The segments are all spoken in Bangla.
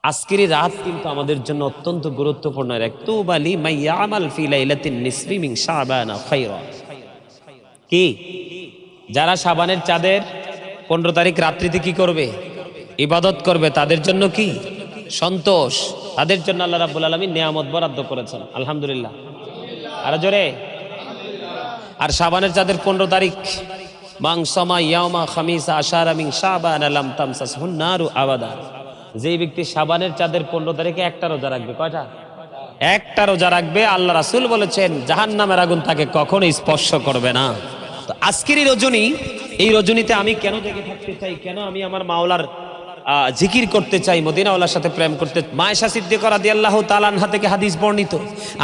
আজকের এই রাত কিন্তু আমাদের জন্য অত্যন্ত গুরুত্বপূর্ণ। তুবা লিমান ইয়ামাল ফি লাইলাতিন নিসফি মিন শাবান খায়রা। কি যারা শাবানের চাঁদের 15 তারিখ রাত্রিতে কি করবে? ইবাদত করবে, তাদের জন্য কি সন্তোষ, তাদের জন্য আল্লাহ রাব্বুল আলামিন নিয়ামত বরাদ্দ করেছেন। আলহামদুলিল্লাহ, আর জোরে। আর শাবানের চাঁদের 15 তারিখ, মান সামা ইয়াউমা খামিসা আশারা মিন শাবান লাম তামসাসহুন নারু আবাদা। যেই ব্যক্তি শাবানের চাঁদের 15 তারিখে একটা রোজা রাখবে, কয়টা? একটা রোজা রাখবে, আল্লাহ রাসূল বলেছেন জাহান্নামের আগুন তাকে কখনো স্পর্শ করবে না। তো আজকের এই রজনী, এই রজনীতে আমি কেন জেগে থাকতে চাই, কেন আমি আমার মাওলার জিকির করতে চাই, মদিনাওয়ালার সাথে প্রেম করতে। মা আয়েশা সিদ্দিকা রাদিয়াল্লাহু তাআলা আনহা থেকে হাদিস বর্ণিত,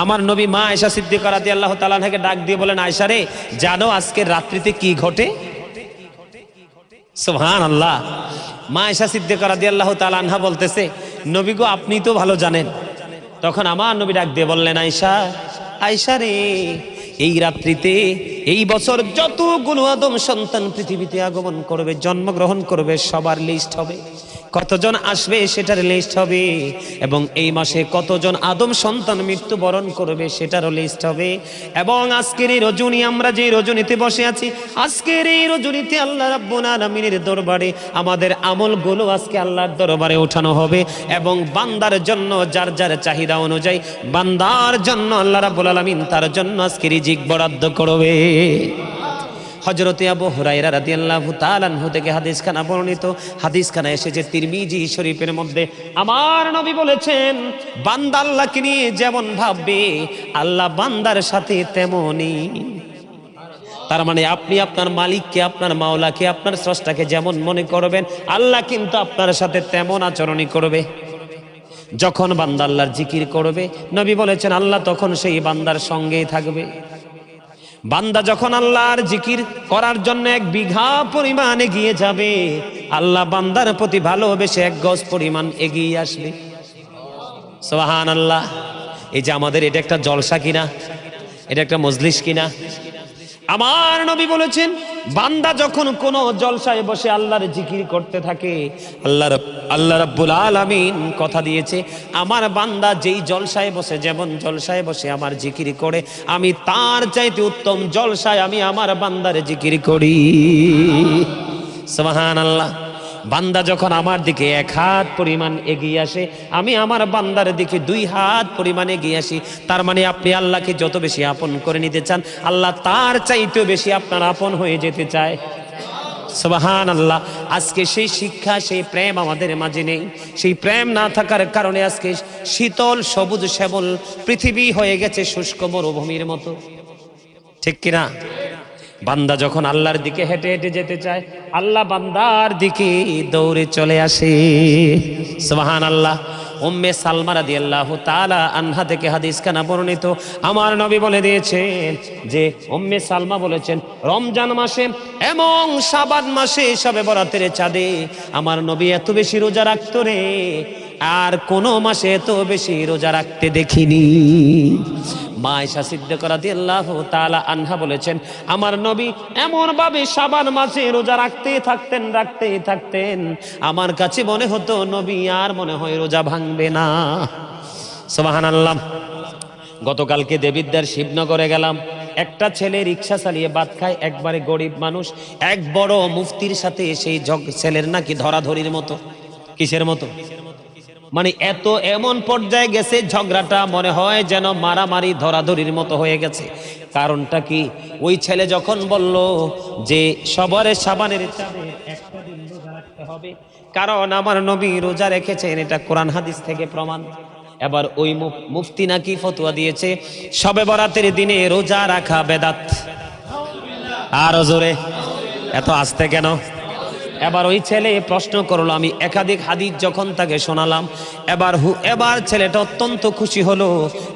আমার নবী মা আয়েশা সিদ্দিকা রাদিয়াল্লাহু তাআলা আনহাকে ডাক দিয়ে বলেন, আয়েশা রে, জানো আজকের রাত্রিতে কি ঘটে? সুবহানাল্লাহ। মা আয়েশা সিদ্দিকা রাদিয়াল্লাহু তাআলা আনহা বলতেছে, নবী গো, আপনি তো ভালো জানেন। তখন আমার নবী ডাক দিয়ে বললেন, আয়েশা, আয়েশা রে, এই রাত্রিতে এই বছর যতগুলো আদম সন্তান পৃথিবীতে আগমন করবে, জন্মগ্রহণ করবে, সবার লিস্ট হবে। কতজন আসবে সেটার লিস্ট হবে, এবং এই মাসে কতজন আদম সন্তান মৃত্যুবরণ করবে সেটারও লিস্ট হবে। এবং আজকের এই রজনী, আমরা যে রজনীতে বসে আছি, আজকের এই রজনীতে আল্লাহ রাব্বুল আলামিনের দরবারে আমাদের আমলগুলো আজকে আল্লাহর দরবারে ওঠানো হবে, এবং বান্দার জন্য যার যার চাহিদা অনুযায়ী বান্দার জন্য আল্লাহ রাব্বুল আলামিন তার জন্য আজকে রিজিক বরাদ্দ করবে। হযরতে আবু হুরায়রা রাদিয়াল্লাহু তাআলা আনহু থেকে হাদিসখানা বর্ণিত, হাদিসখানা এসেছে তিরমিজি শরীফের মধ্যে। আমার নবী বলেছেন, বান্দা আল্লাহকে নিয়ে যেমন ভাববে, আল্লাহ বান্দার সাথে তেমনই। তার মানে আপনি আপনার মালিককে, আপনার মাওলাকে, আপনার স্রষ্টাকে যেমন মনে করবেন, আল্লাহ কিন্তু আপনার সাথে তেমন আচরণই করবে। যখন বান্দা আল্লাহর জিকির করবে, নবী বলেছেন আল্লাহ তখন সেই বান্দার সঙ্গেই থাকবে। বান্দা যখন আল্লাহর জিকির করার জন্য 1 বিঘা পরিমাণ এগিয়ে যাবে, আল্লাহ বান্দার প্রতি ভালোবেসে 1 গজ পরিমাণ এগিয়ে আসবে। সুবহানাল্লাহ। এই যে আমাদের এটা একটা জলসা কিনা, এটা একটা মজলিস কিনা। আমার নবী বলেছেন, বান্দা যখন কোন জলসায় বসে আল্লাহর জিকির করতে থাকে, আল্লাহ রাব্বুল আলামিন কথা দিয়েছে, আমার বান্দা যেই জলসায় বসে, যেমন জলসায় বসে আমার জিকির করে, আমি তার চাইতে উত্তম জলসায় আমি আমার বান্দার জিকির করি। সুবহানাল্লাহ। বান্দা যখন আমার দিকে 1 হাত পরিমাণ এগিয়ে আসে, আমি আমার বান্দার দিকে 2 হাত পরিমাণ এগিয়ে আসি। তার মানে আপনি আল্লাহকে যত বেশি আপন করে নিতে চান, আল্লাহ তার চাইতেও বেশি আপনার আপন হয়ে যেতে চায়। সুবহানাল্লাহ। আজকে সেই শিক্ষা, সেই প্রেম আমাদের মাঝে নেই। সেই প্রেম না থাকার কারণে আজকে শীতল সবুজ শ্যামল পৃথিবী হয়ে গেছে শুষ্ক মরুভূমির মতো, ঠিক কিনা? বান্দা যখন আল্লাহর দিকে হেঁটে হেঁটে যেতে চায়, আল্লাহ বান্দার দিকে দৌড়ে চলে আসে। সুবহানাল্লাহ। উম্মে সালমা রাদিয়াল্লাহু তাআলা আনহা থেকে হাদিসখানা বর্ণিত, আমার নবী বলে দিয়েছেন যে, উম্মে সালমা বলেছেন, রমজান মাসে এবং শাবান মাসে শবে বরাতের চাঁদে আমার নবী এত বেশি রোজা রাখতো রে, আর কোন মাসে এত বেশি রোজা রাখতে দেখিনি। মা আয়েশা সিদ্দিকা রাদিয়াল্লাহু তাআলা আনহা বলেছেন, আমার নবী এমন ভাবে শাবান মাসে রোজা রাখতে থাকতেন, আমার কাছে মনে হতো নবী আর মনে হয় রোজা ভাঙবে না। সুবহানাল্লাহ। গতকালকে দেবিদ্যার শিবনগরে গেলাম, একটা ছেলে রিক্সা চালিয়ে ভাত খায়, একবারে গরিব মানুষ, এক বড় মুফতির সাথে সেই ছেলের নাকি ধরাধরির মতো। কিসের মতো? মানে এমন পর্যায়ে গেছে, ঝগড়াটা মনে হয় যেন মারামারি ধরাধরির মতো হয়ে গেছে। কারণটা কি? ওই ছেলে যখন বলল যে সবরে শাবানের চাঁদে একটা দিন রোজা রাখতে হবে, কারণ আমার নবী রোজা রেখেছেন, এটা কোরআন হাদিস থেকে প্রমাণ। এবার ওই মুফতি নাকি ফতোয়া দিয়েছে শবে বরাতের দিনে রোজা রাখা বেদাত। আর জোরে, এত আস্তে কেন? এবার ওই ছেলে প্রশ্ন করলো, আমি একাধিক হাদিস যখন তাকে শোনালাম, এবার ছেলেটা অত্যন্ত খুশি হলো,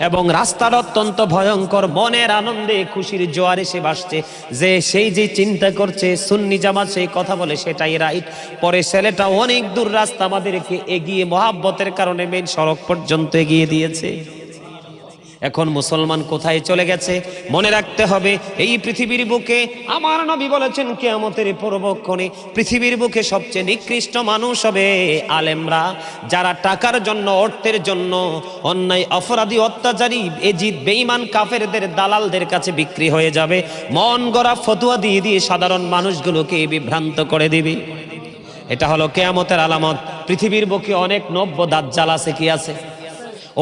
এবং রাস্তার অত্যন্ত ভয়ঙ্কর, মনের আনন্দে খুশির জোয়ার এসে ভাসছে, যে সেই যে চিন্তা করছে সুন্নি জামাত সেই কথা বলে সেটাই রাইট। পরে ছেলেটা অনেক দূর রাস্তা আমাদেরকে এগিয়ে মহাব্বতের কারণে মেন সড়ক পর্যন্ত এগিয়ে দিয়েছে। এখন মুসলমান কোথায় চলে গেছে? মনে রাখতে হবে, এই পৃথিবীর বুকে আমার নবী বলেছেন কিয়ামতের পূর্বক্ষণে পৃথিবীর বুকে সবচেয়ে নিকৃষ্ট মানুষ হবে আলেমরা, যারা টাকার জন্য, অর্থের জন্য অন্যায়, অপরাধী, অত্যাচারী, এজিদ, বেঈমান, কাফেরদের, দালালদের কাছে বিক্রি হয়ে যাবে, মন গড়া ফতোয়া দিয়ে দিয়ে সাধারণ মানুষগুলোকে বিভ্রান্ত করে দিবে। এটা হলো কিয়ামতের আলামত। পৃথিবীর বুকে অনেক নব্য দাজ্জাল আছে। কি আছে?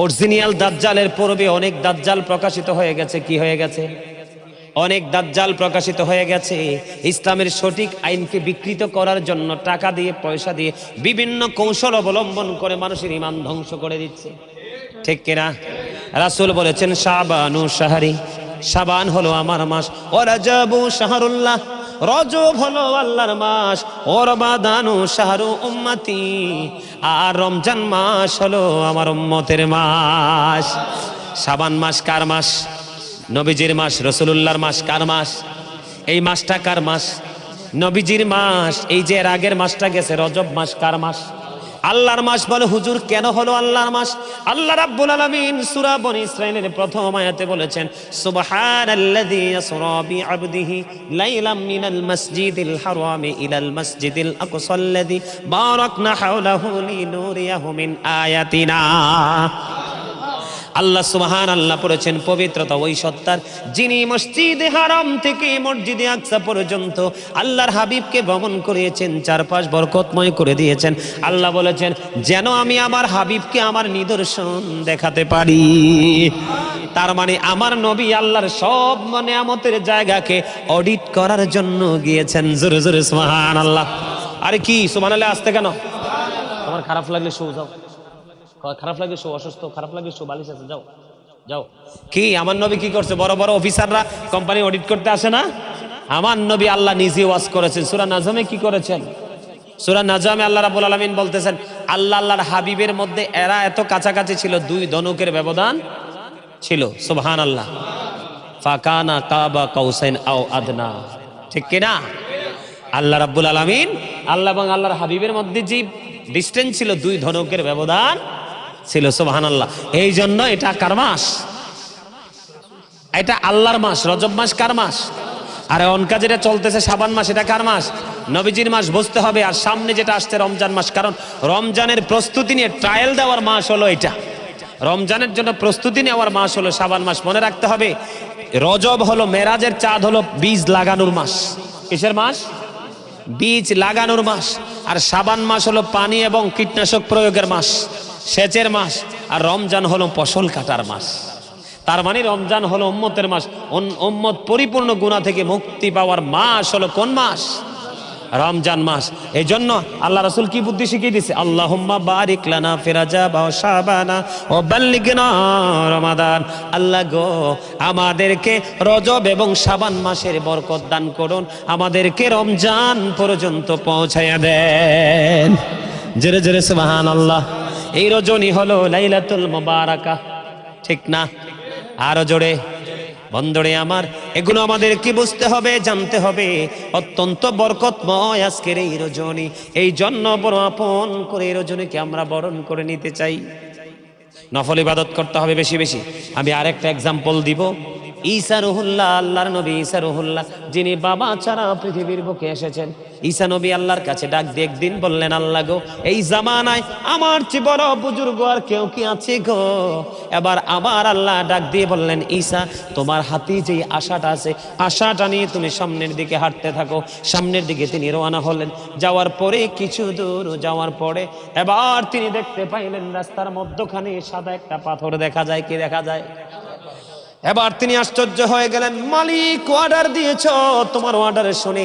অরিজিনাল দাজ্জালের পূর্বে অনেক দাজ্জাল প্রকাশিত হয়ে গেছে। কি হয়ে গেছে? অনেক দাজ্জাল প্রকাশিত হয়ে গেছে। ইসলামের সঠিক আইনকে বিকৃত করার জন্য টাকা দিয়ে, পয়সা দিয়ে বিভিন্ন কৌশল অবলম্বন করে মানুষের ঈমান ধ্বংস করে দিচ্ছে। ঠিক কিনা? রাসূল বলেছেন শাবানু শাহরি, শাবান হলো আমার মাস, ও রাজাবু শাহরুল্লাহ, রজব হলো আল্লাহর মাস, ও রমাদানু শাহরু উম্মতি, আর রমজান মাস হলো আমার উম্মতের মাস। শাবান মাস কার মাস? নবীজির মাস, রাসূলুল্লাহর মাস। কার মাস? এই মাসটা কার মাস? নবীজির মাস। এই যে এর আগের মাসটা গেছে রজব মাস, কার মাস? আল্লাহর মাস। বলে হুজুর কেন হলো আল্লাহর মাস? আল্লাহ রাব্বুল আলামিন সূরা বনী ইসরাঈলের প্রথম আয়াতে বলেছেন সুবহানাল্লাযী ইয়াসরা বিআবদিহি লাইলাম মিনাল মাসজিদিল হারামি ইলাল মাসজিদিল আকসাল্লাযী বারাকনা হাওলাহু লিনুরিয়াহু মিন আয়াতিনা। আল্লাহ সুবহানাল্লাহ পড়েছেন পবিত্রতা ওই সত্তার, যিনি মসজিদে হারাম থেকে মসজিদে আকসা পর্যন্ত আল্লাহর হাবিবকে ভ্রমণ করিয়েছেন, চারপাশ বরকতময় করে দিয়েছেন। আল্লাহ বলেছেন যেন আমি আমার হাবিবকে আমার নিদর্শন দেখাতে পারি। তার মানে আমার নবী আল্লাহর সব নিয়ামতের জায়গাকে অডিট করার জন্য গিয়েছেন। জোরে জোরে সুবহানাল্লাহ। আরে কি সুবহানাল্লাহ আসতে কেন? তোমার খারাপ লাগলে শো যাও, খারাপ লাগে শো, অসুস্থ, খারাপ লাগে শো, বালিশ আছে, যাও যাও। কি আমার নবী কি করছে? বড় বড় অফিসাররা কোম্পানি অডিট করতে আসে না? আমার নবী আল্লাহ নিজে ওয়াজ করেছেন। সূরা নাজমে কি করেছেন? সূরা নাজমে আল্লাহ রাব্বুল আলামিন বলতেছেন আল্লাহর হাবিবের মধ্যে এরা এত কাছাকাছি ছিল, 2 ধনুকের ব্যবধান ছিল। সুবহানাল্লাহ। ফাকানা কাবা কাউসাইন আও আদনা। ঠিক কি না? আল্লাহ রাব্বুল আলামিন, আল্লাহ এবং আল্লাহর হাবিবের মধ্যে যে ডিসটেন্স ছিল 2 ধনুকের ব্যবধান ছিল। সুবহানাল্লাহ। এই জন্য এটা কার মাস? এটা আল্লাহর মাস। রজব মাস কার মাস? আর অনকা যেটা চলতেছে শাবান মাস, এটা কার মাস? নবীজির মাস বুঝতে হবে। আর সামনে যেটা আসছে রমজান মাস, কারণ রমজানের প্রস্তুতি নিয়ে ট্রায়াল দেওয়ার মাস হলো এটা। রমজানের জন্য প্রস্তুতি নেওয়ার মাস হলো শাবান মাস। মনে রাখতে হবে রজব হলো মেরাজের চাঁদ, হলো বীজ লাগানোর মাস। কিসের মাস? বীজ লাগানোর মাস। আর শাবান মাস হলো পানি এবং কীটনাশক প্রয়োগের মাস, সেচের মাস। আর রমজান হলো ফসল কাটার মাস। তার মানে রমজান হলো উম্মতের মাস। উম্মত পরিপূর্ণ গুনাহ থেকে মুক্তি পাওয়ার মাস হলো কোন মাস? রমজান মাস। এই জন্য আল্লাহ রাসূল কি বুদ্ধি শিখিয়ে দিয়েছে? আল্লাহুম্মা বারিক লানা ফি রাজাব ওয়া শাবানা ওয়া বাল্লিগনা রমাদান। আল্লাহ গো আমাদেরকে রজব এবং শাবান মাসের বরকত দান করুন, আমাদেরকে রমজান পর্যন্ত পৌঁছায়া দেন। জোরে জোরে সুবহানাল্লাহ। এই রজনী হলো লাইলাতুল মুবারাকা। ঠিক না? আরো জোরে। বন্ধুরে আমার, এগুলো আমাদের কি বুঝতে হবে, জানতে হবে। অত্যন্ত বরকতময় আজকের এই রজনী। এই জন্য বড় আপন করে এই রজনীকে আমরা বরণ করে নিতে চাই। নফল ইবাদত করতে হবে বেশি বেশি। আমি আরেকটা এক্সাম্পল দিব। ঈসা রুহুল্লাহ, আল্লাহর নবী ঈসা রুহুল্লাহ, যিনি বাবা ছাড়া পৃথিবীর বুকে এসেছেন। ঈসা নবী আল্লাহর কাছে ডাক দিয়ে একদিন বললেন, আল্লাহ গো এই জামানায় আমার চেয়ে বড় বুজুর্গ আর কেউ কি আছে গো? এবার আবার আল্লাহ ডাক দিয়ে বললেন, ঈসা তোমার হাতে যে আশাটা আছে, আশাটা নিয়ে তুমি সামনের দিকে হাঁটতে থাকো। সামনের দিকে তিনি রওনা হলেন। যাওয়ার পরে কিছু দূর যাওয়ার পরে এবার তিনি দেখতে পাইলেন রাস্তার মধ্যখানে সাদা একটা পাথর দেখা যায়। কি দেখা যায়? এবার তিনি আশ্চর্য হয়ে গেলেন। মালিক অর্ডার দিয়েছ, তোমার অর্ডারে শুনে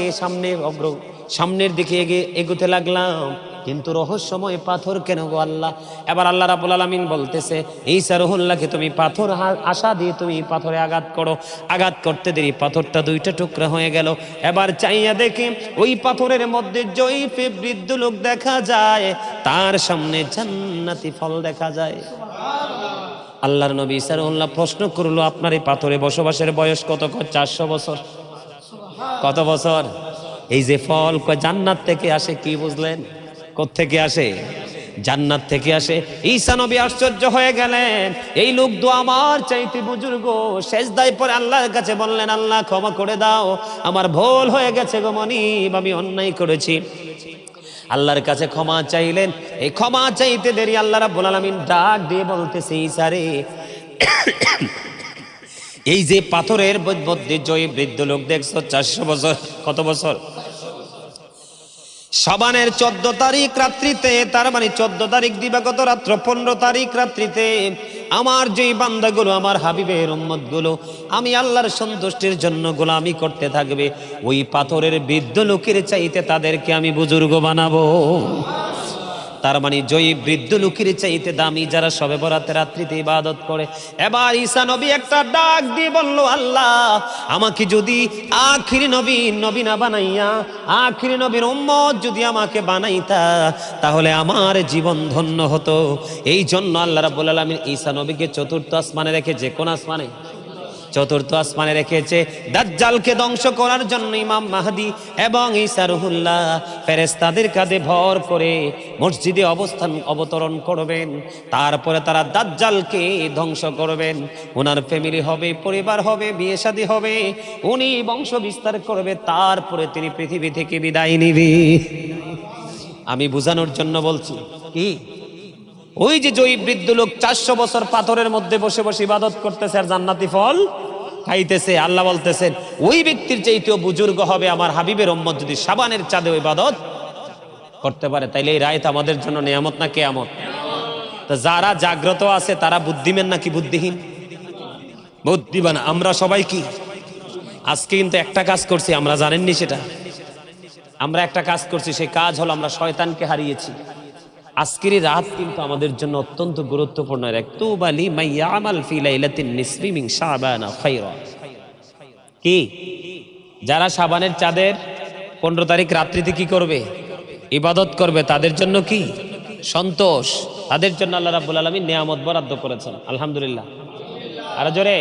সামনের দিকে এগোতে লাগলাম, কিন্তু রহস্যময় পাথর কেন গো আল্লাহ? এবার আল্লাহ রাব্বুল আলামিন বলতেছে, ঈসা রুহুল্লাহকে তুমি পাথর আশা দিয়ে তুমি পাথরে আঘাত করো। আঘাত করতে দেরি পাথরটা 2টা টুকরা হয়ে গেল। এবার চাইয়া দেখে ওই পাথরের মধ্যে জয়ীফে বৃদ্ধ লোক দেখা যায়, তার সামনে জান্নাতি ফল দেখা যায়। আল্লাহর নবী ঈসা রুহুল্লাহ প্রশ্ন করলো, আপনার এই পাথরে বসবাসের বয়স কত? 400 বছর। কত বছর? এই যে ফল জান্নাত থেকে আসে, কি বুঝলেন? কোত্থেকে আসে? জান্নাত থেকে আসে। ঈসা নবী আশ্চর্য হয়ে গেলেন, এই লোক তো আমার চাইতে বুজুর্গ। সেজদায় পড়ে আল্লাহর কাছে বললেন, আল্লাহ ক্ষমা করে দাও, আমার ভুল হয়ে গেছে গো মনিব, আমি অন্যায় করেছি। আল্লাহর কাছে ক্ষমা চাইলেন। এই ক্ষমা চাইতে দেরি আল্লাহ রাব্বুল আলামিন ডাক দিয়ে বলতেছে, ঈসা রে, এই যে পাথরের মধ্যে জয়ী বৃদ্ধ লোক দেখছো, 400 বছর, কত বছর? শাবানের 14 তারিখ রাত্রিতে, তার মানে 14 তারিখ দিবাগত রাত্র 15 তারিখ রাত্রিতে আমার যেই বান্দাগুলো, আমার হাবিবের উম্মতগুলো আমি আল্লাহর সন্তুষ্টির জন্য গোলামি করতে থাকবে, ওই পাথরের বৃদ্ধ লোকের চাইতে তাদেরকে আমি বুজুর্গ বানাবো। তার মানে জয়ী বৃদ্ধ লোকের চাইতে দামি যারা শবে বরাতের রাত্রিতে ইবাদত করে। এবার ঈসা নবী একটা ডাক দিয়ে বলল, আল্লাহ আমাকে যদি আখিরি নবী না বানাইয়া আখিরি নবীর উম্মত যদি আমাকে বানাইতা, তাহলে আমার জীবন ধন্য হতো। এই জন্য আল্লাহ রাব্বুল আলামিন ঈসা নবীকে চতুর্থ আসমানে রেখেছে। কোন আসমানে? চতুর্থ আসমানে রেখেছে। দাজ্জালকে ধ্বংস করার জন্য ইমাম মাহদি এবং ঈসা রুহুল্লাহ ফেরেশতাদের কাঁধে ভর করে মসজিদে অবতরণ করবেন। তারপরে তারা দাজ্জালকে ধ্বংস করবেন। ওনার ফ্যামিলি হবে, পরিবার হবে, বিয়ে শাদী হবে, উনি বংশ বিস্তার করবে, তারপরে তিনি পৃথিবী থেকে বিদায় নিবে। আমি বোঝানোর জন্য বলছি, কি ওই যে জয়ী বৃদ্ধ লোক 400 বছর পাথরের মধ্যে বসে বসে ইবাদত করতেছে আর জান্নাতি ফল খাইতেছে, আল্লাহ বলতেছেন ওই ব্যক্তির চাইতেও বুজুর্গ হবে আমার হাবিবের উম্মত যদি শাবানের চাঁদে ইবাদত করতে পারে। তাইলে এই রাত আমাদের জন্য নিয়ামত না কিয়ামত? তো যারা জাগ্রত আছে তারা বুদ্ধিমান নাকি বুদ্ধিহীন? বুদ্ধিমান। আমরা সবাই কি আজকে কিন্তু একটা কাজ করছি, আমরা জানেননি সেটা? আমরা একটা কাজ করছি, সেই কাজ হলো আমরা শয়তানকে হারিয়েছি। আজকের রাত কিন্তু আমাদের জন্য অত্যন্ত গুরুত্বপূর্ণ। তুবালি মাইয়ামাল ফি লাইলাতিন নিসফি মিন শাবান খায়রা। কি যারা শাবানের চাঁদের 15 তারিখ রাত্রিতে কি করবে? ইবাদত করবে, তাদের জন্য কি সন্তোষ, তাদের জন্য আল্লাহ রাব্বুল আলামিন নিয়ামত বরাদ্দ করেছেন। আলহামদুলিল্লাহ। আর জোরে।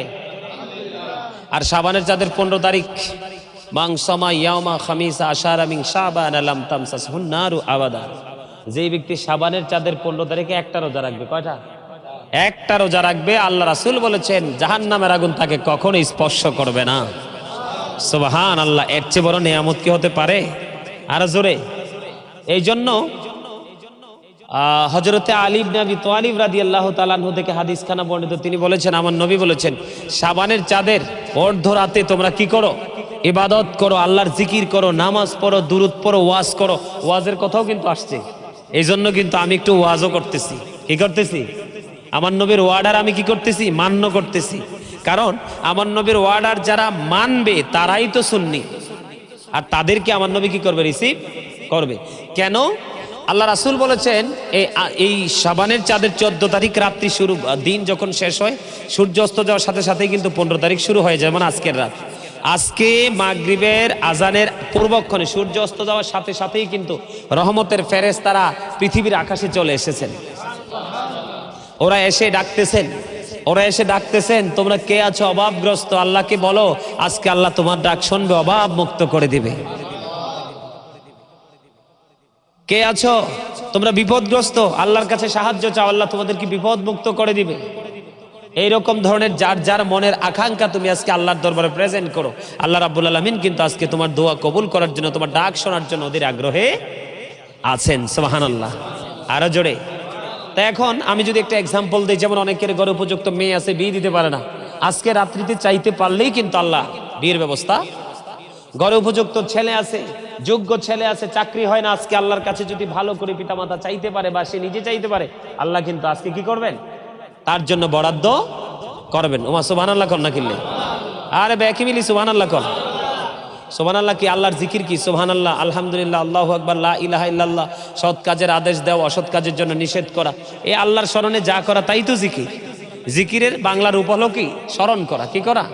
আর শাবানের চাঁদের 15 তারিখ মান সামা ইয়াউমা খামিসা আশারা মিন শাবান লাম তামসাসহুন নারু আবাদা। যেই ব্যক্তি শাবানের চাঁদের 15 তারিখে একটা রোজা রাখবে, কয়টা? একটা রোজা রাখবে, আল্লাহ রাসূল বলেছেন জাহান্নামের আগুন তাকে কখনো স্পর্শ করবে না। সুবহানাল্লাহ। এর চেয়ে বড় নিয়ামত কি হতে পারে? আর জোরে। এই জন্য হযরতে আলী ইবনে আবি তালিব রাদিয়াল্লাহু তাআলা আনহু থেকে হাদিস খানা বর্ণিত, তিনি বলেছেন আমার নবী বলেছেন শাবানের চাঁদের অর্ধ রাতে তোমরা কি করো? ইবাদত করো, আল্লাহর জিকির করো, নামাজ পড়ো, দুরূদ পড়ো, ওয়াজ করো। ওয়াজের কথাও কিন্তু আসছে, এই জন্য কিন্তু আমি একটু ওয়াজও করতেছি। কি করতেছি? আমার নবীর ওয়ার্ডার আমি কি করতেছি? মান্য করতেছি। কারণ আমার নবীর ওয়ার্ডার যারা মানবে তারাই তো সুন্নি, আর তাদেরকে আমার নবী কি করবে? রিসিভ করবে। কেন? আল্লাহ রাসূল বলেছেন এই শাবানের চাঁদের 14 তারিখ রাত্রি শুরু, দিন যখন শেষ হয় সূর্য অস্ত যাওয়ার সাথে সাথেই কিন্তু 15 তারিখ শুরু হয়ে যায়। যেমন আজকের রাত, আজকে মাগরিবের আজানের পূর্বক্ষণে সূর্য অস্ত যাওয়ার সাথে সাথেই কিন্তু রহমতের ফেরেশতারা পৃথিবীর আকাশে চলে এসেছেন। ওরা এসে ডাকতেছেন তোমরা কে আছো অভাবগ্রস্ত, আল্লাহকে বলো আজকে আল্লাহ তোমার ডাক শুনবে, অভাব মুক্ত করে দিবে। কে আছো তোমরা বিপদগ্রস্ত, আল্লাহর কাছে সাহায্য চাও, আল্লাহ তোমাদেরকে বিপদ মুক্ত করে দিবে। এইরকম ধরনের যার যার মনের আকাঙ্ক্ষা তুমি আজকে আল্লাহর দরবারে প্রেজেন্ট করো। আল্লাহ রাব্বুল আলামিন কিন্তু আজকে তোমার দোয়া কবুল করার জন্য, তোমার ডাক শোনার জন্য ওদের আগ্রহে আছেন। সুবহানাল্লাহ। আরো জোরে। তা এখন আমি যদি একটা এক্সাম্পল দিই, যেমন অনেকের ঘরে উপযুক্ত মেয়ে আছে, বিয়ে দিতে পারে না, আজকে রাত্রিতে চাইতে পারলেই কিন্তু আল্লাহ বিয়ের ব্যবস্থা। ঘরে উপযুক্ত ছেলে আছে, যোগ্য ছেলে আছে, চাকরি হয় না, আজকে আল্লাহর কাছে যদি ভালো করে পিতামাতা চাইতে পারে বা সে নিজে চাইতে পারে, আল্লাহ কিন্তু আজকে কি করবেন? তার জন্য বরাদ্দ করবেন। ওমা সুবহানাল্লাহ কর না কিনলে, আরে ব্যাকি মিলি সুবহানাল্লাহ কর। সুবহানাল্লাহ কি? আল্লাহর জিকির কি? সুবহানাল্লাহ, আলহামদুলিল্লাহ, আল্লাহু আকবার, লা ইলাহা ইল্লাল্লাহ। সৎ কাজের আদেশ দেওয়া, অসৎ কাজের জন্য নিষেধ করা, এই আল্লাহর স্মরণে যা করা তাই তো জিকির। জিকিরের বাংলা রূপ হলো কি? স্মরণ করা। কি করা?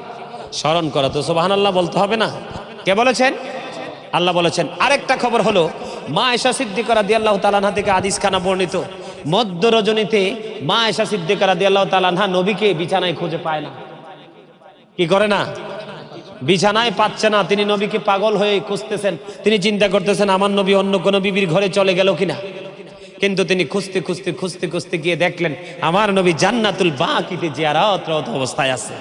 স্মরণ করা। তো সুবহানাল্লাহ বলতে হবে না? কে বলেছেন? আল্লাহ বলেছেন। আরেকটা খবর হলো মা আয়েশা সিদ্দিকা রাদিয়াল্লাহু তাআলা আনহা থেকে হাদিস খানা বর্ণিত, মধ্য রজনীতে মা আয়েশা সিদ্দিকা রাদিয়াল্লাহু তাআলা আনহা নবীকে বিছানায় খুঁজে পায় না। কি করে না? বিছানায় পাচ্ছে না। তিনি নবীকে পাগল হয়ে খুঁজতেছেন। তিনি চিন্তা করতেছেন আমার নবী অন্য কোন বিবির ঘরে চলে গেল কিনা। কিন্তু তিনি খুঁজতে খুঁজতে খুঁজতে খুঁজতে গিয়ে দেখলেন আমার নবী জান্নাতুল বাকিতে জিয়ারতরত অবস্থায় আছে।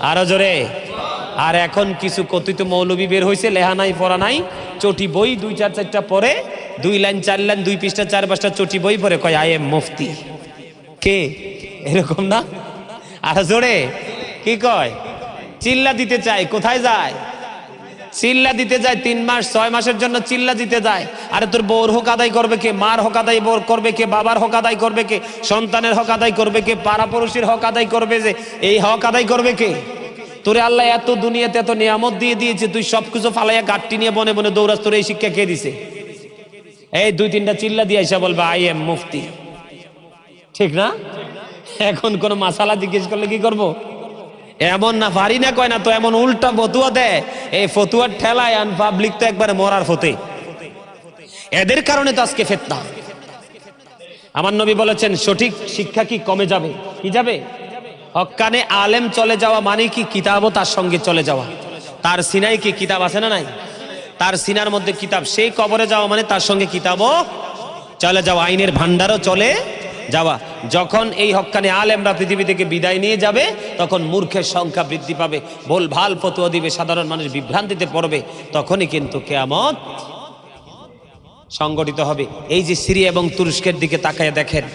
আরো জোরে। আর এখন কিছু কথিত মৌলবী বের হয়েছে, লেহা নাই পড়া নাই, চটি বই 2-4টা পড়ে, 2 লাইন 4 লাইন 2 পৃষ্ঠা 4-5টা চটি বই পড়ে কয় আই এম মুফতি। কে এরকম না? আর জোরে কি কয়? চিল্লা দিতে চায়। কোথায় যায়? চিল্লা দিতে যায়। 3 মাস 6 মাসের জন্য চিল্লা দিতে যায়। আরে তোর বউর হক আদায় করবে কে? মার হক আদায় করবে কে? বাবার হক আদায় করবে কে? সন্তানের হক আদায় করবে কে? পাড়াপড়শির হক আদায় করবে যে, এই হক আদায় করবে কে? তোরে আল্লাহ এত দুনিয়াতে এত নিয়ামত দিয়ে দিয়েছে, তুই সবকিছু ফালাইয়া গাঁটটি নিয়ে বনে বনে দৌড়াস। তোর এই শিক্ষা কে দিছে? এই 2-3টা চিল্লা দিয়ে এসে বলবে আই এম মুফতি। ঠিক না? এখন কোন মাসালা জিজ্ঞেস করলে কি করব? এমন না পারি না কয় না তো, এমন উল্টা ফতুয়া দেয়, এই ফতুয়ার ঠেলায় আন পাবলিক তো একবারে মরার ফতে। এদের কারণে তো আজকে ফিতনা। আমার নবী বলেছেন সঠিক শিক্ষা কি কমে যাবে? কি যাবে? হক্কানে আলেম চলে যাওয়া মানে কি কিতাবও তার সঙ্গে চলে যাওয়া। তার সিনায় কি কিতাব আছে না নাই? তার সিনার মধ্যে কিতাব। সেই কবরে যাওয়া মানে তার সঙ্গে কিতাবও চলে যাওয়া, আইনের ভান্ডারও চলে যাওয়া। যখন এই হক্কানে আলেমরা পৃথিবী থেকে বিদায় নিয়ে যাবে তখন মূর্খের সংখ্যা বৃদ্ধি পাবে, ভুলভাল ফতোয়া দিবে, সাধারণ মানুষ বিভ্রান্তিতে পড়বে, তখনই কিন্তু কিয়ামত সংগঠিত হবে। এই যে সিরিয়া এবং তুরস্কের দিকে তাকায় দেখেন,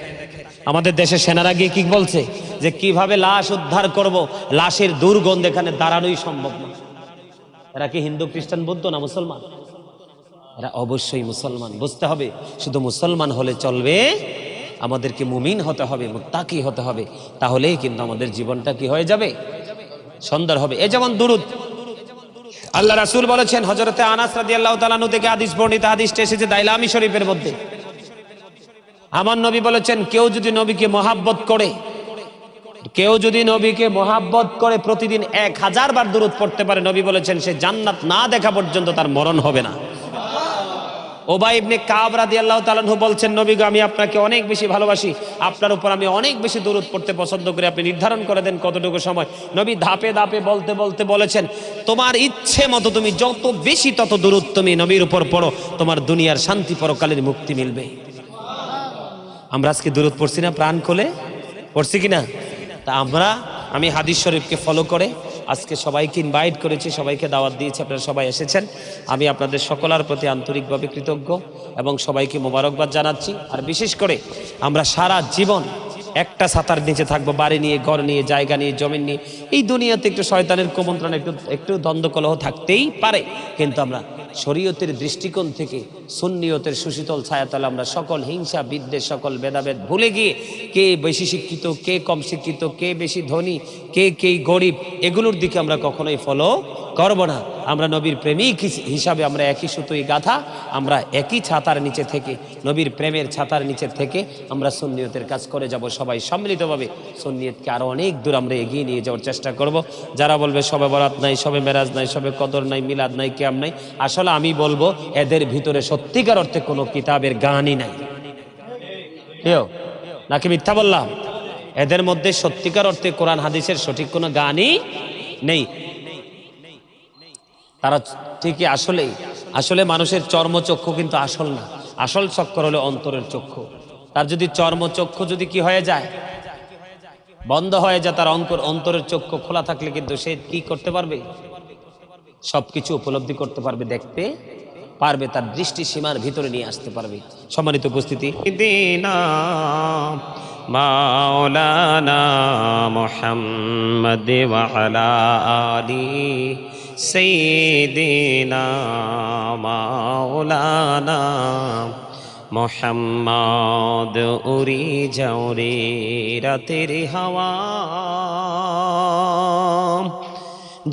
আমাদের দেশের সেনারা গিয়ে কি বলছে যে কিভাবে লাশ উদ্ধার করব, লাশের দুর্গন্ধ এখানে দাঁড়ানোই সম্ভব না। এরা কি হিন্দু, খ্রিস্টান, বৌদ্ধ না মুসলমান? এরা অবশ্যই মুসলমান। বুঝতে হবে শুধু মুসলমান হলে চলবে, আমাদেরকে মুমিন হতে হবে, মুত্তাকি হতে হবে, তাহলেই কিন্তু আমাদের জীবনটা কি হয়ে যাবে? সুন্দর হবে। এই যেমন দুরুদ, আল্লাহ রাসূল বলেছেন, হযরতে আনাস রাদিয়াল্লাহু তাআলা আনহু থেকে হাদিস বর্ণিত, হাদিসটা এসেছে দাইলামি শরীফের মধ্যে। আমার নবী বলেছেন কেউ যদি নবীকে মহাব্বত করে, কেউ যদি নবীকে মহাব্বত করে প্রতিদিন 1000 বার দুরূদ পড়তে পারে, নবী বলেছেন সে জান্নাত না দেখা পর্যন্ত তার মরণ হবে না। উবাই ইবনে কাব রাদিয়াল্লাহু তাআলা আনহু বলছেন, নবী গো আমি আপনাকে অনেক বেশি ভালোবাসি, আপনার উপর আমি অনেক বেশি দুরূদ পড়তে পছন্দ করি, আপনি নির্ধারণ করে দেন কতটুকু সময়। নবী ধাপে ধাপে বলতে বলতে বলেছেন, তোমার ইচ্ছে মতো তুমি যত বেশি তত দুরূদ তুমি নবীর উপর পড়ো, তোমার দুনিয়ার শান্তি পরকালের মুক্তি মিলবে। আমরা আজকে দুরূদ পড়ছি না? প্রাণ খুলে পড়ছি কিনা? তা আমি হাদিস শরীফকে ফলো করে আজকে সবাইকে ইনভাইট করেছি, সবাইকে দাওয়াত দিয়েছি, আপনারা সবাই এসেছেন। আমি আপনাদের সকলের প্রতি আন্তরিকভাবে কৃতজ্ঞ এবং সবাইকে মোবারকবাদ জানাচ্ছি। আর বিশেষ করে আমরা সারা জীবন একটা ছাতার নিচে থাকবো, বাড়ি নিয়ে, ঘর নিয়ে, জায়গা নিয়ে, জমি নিয়ে। এই দুনিয়াতে একটু শয়তানের কুমন্ত্রণা, একটু দ্বন্দ্ব কলহ থাকতেই পারে, কিন্তু আমরা শরীয়তের দৃষ্টিকোণ থেকে সুন্নিয়তের সুশীতল ছায়াতলে আমরা সকল হিংসা বিদ্বেষ, সকল ভেদাভেদ ভুলে গিয়ে কে বেশি শিক্ষিত, কে কম শিক্ষিত, কে বেশি ধনী, কে গরিব, এগুলোর দিকে আমরা কখনোই ফলো করব না। আমরা নবীর প্রেমিক হিসাবে আমরা একই সুতোই গাথা, আমরা একই ছাতার নিচে থেকে, নবীর প্রেমের ছাতার নিচে থেকে আমরা সুন্নিয়তের কাজ করে যাব। সবাই সম্মিলিতভাবে সুন্নিয়তকে আরো অনেক দূর আমরা এগিয়ে নিয়ে যাওয়ার চেষ্টা করব। যারা বলবে সবে বরাত নাই, সবে মেরাজ নাই, সবে কদর নাই, মিলাদ নাই, কিয়াম নাই, আসলে আমি বলবো এদের ভিতরে সত্যিকার অর্থে কোনো কিতাবের গানই নাই। কেউ নাকি মিথ্যা বললাম? এদের মধ্যে সত্যিকার অর্থে কোরআন হাদিসের সঠিক কোনো গানই নেই। তারা ঠিকই আসলে মানুষের চর্মচক্ষু কিন্তু আসল না, আসল চক্কর হলো অন্তরের চক্ষু। তার যদি চর্মচক্ষু যদি কি হয়ে যায়, বন্ধ হয়ে যায়, তার অন্তরের চক্ষু খোলা থাকলে কিন্তু সে কি করতে পারবে? সবকিছু উপলব্ধি করতে পারবে, দেখতে পারবে, তার দৃষ্টি সীমার ভিতরে নিয়ে আসতে পারবে। সম্মানিত উপস্থিতি, মাওলানা মুহাম্মদ ওয়া আলা আলি সাইয়্যিদিনা মাওলানা মুহাম্মদ উড়ি যাও রে রাতের হাওয়া,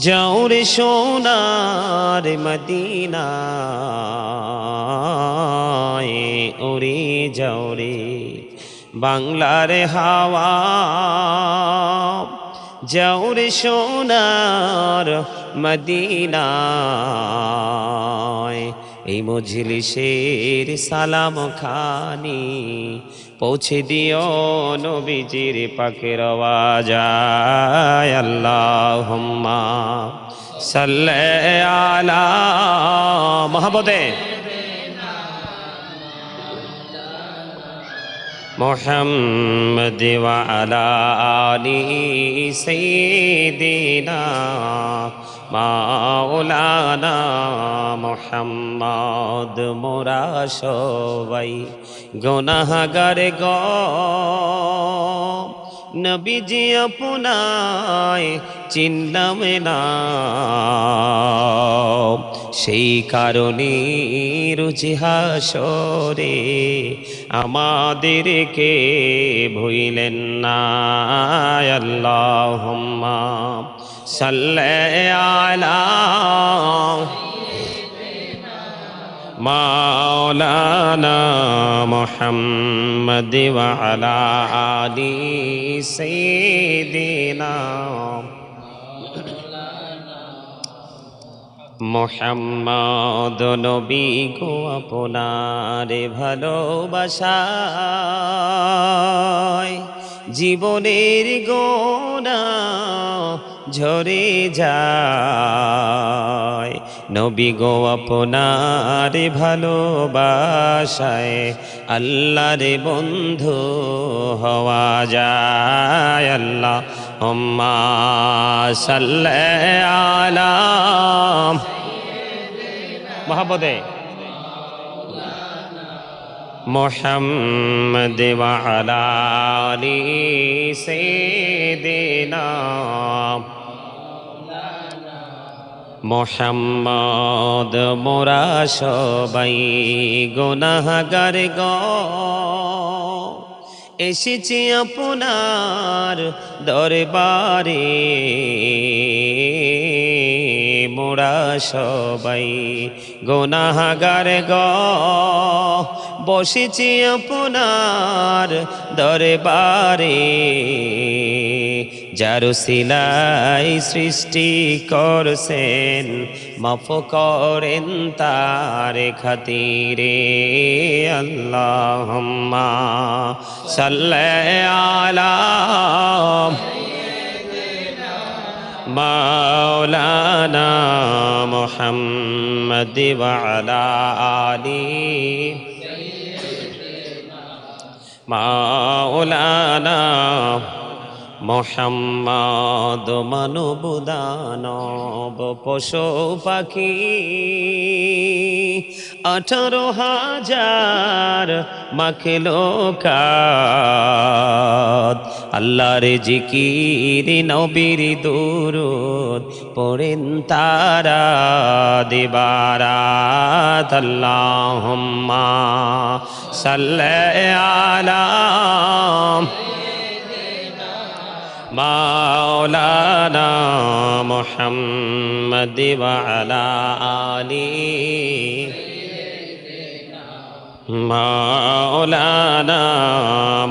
যাও রে সোনার মদিনায়, উড়ে যাও রে বাংলার হাওয়া, যাও রে সোনার মদিনায়, এই মজলিসের সালাম খানি পৌঁছে দিও নবীজির পাকের আওয়াজায়। আল্লাহুম্মা সাল্লি আলা মুহাম্মাদে محمد وعلى آل سيدنا মাওলানা মুহাম্মদ মোরা সবাই গুনাহগার গো নবীজি আপনায় চিনলাম না সেই কারণে রুচি হাসরে আমাদেরকে ভুইলেন না আল্লাহুম্মা সাল্লি আলা মাওলানা মুহাম্মদ ওয়া আলা আলি সাইয়্যিদিনা মুহাম্মদ নবী গো আপনার ভালোবাসায় জীবনের গোনা ঝরে যায় নবী গো আপনার ভালোবাসায় আল্লাহর বন্ধু হওয়া যায় আল্লাহুম্মা সাল্লি আলা মহব্বতে মুহাম্মদ ওয়া আলা আলি সাইয়্যিদিনা মুহাম্মদ মোরা সবাই গুনাহগার গো এসেছি আপনার দরবারে মোরা সবাই গুনাহগার গো বসেছি আপনার দরবারে যার সিলাই সৃষ্টি করছেন মাফ করেন তার খাতিরে আল্লাহুম্মা সাল্লি আলা মাওলানা মুহাম্মদ ওয়া আলা আলি মাওলানা মুহাম্মদ মানব দানব পশু পাখি 18,000 মাখলুকাত আল্লাহর জিকির নবীর দুরূদ পড়েন তারা দিবারাত আল্লাহুম্মা সাল্লি আলা মাওলানা মুহাম্মদ ওয়া আলা আলি মাওলানা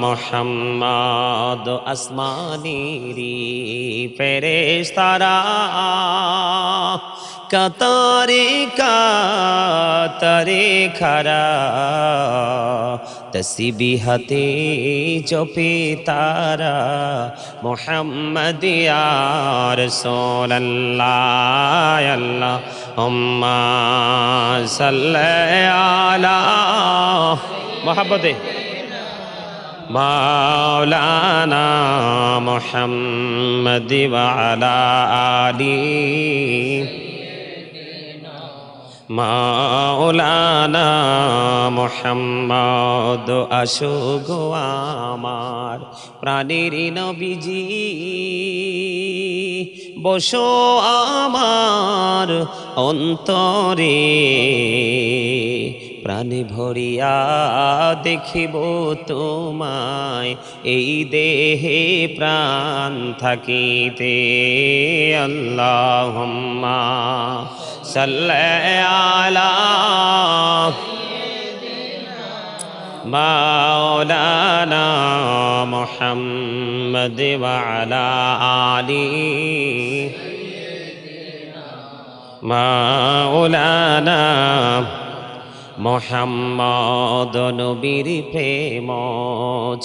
মুহাম্মদ আসমানিরি ফেরেশতারা কাতারে কাতারে খারা তসবিহাতে জপে তারা মুহাম্মদ ইয়া রাসূলুল্লাহ আল্লাহুম্মা সাল্লি আলা মহব্বতে মাওলানা মুহাম্মদ ওয়া আলা আলি মাওলানা মুহাম্মদ আসুগো আমার প্রাণের নবীজি বসো আমার অন্তরে প্রাণে ভরিয়া দেখিব তোমায় এই দেহে প্রাণ থাকিতে আল্লাহুম্মা সাল্লি আলা মাওলানা মুহাম্মদ ওয়া আলা আলি মাওলানা মোহাম্মদ নবীর প্রেম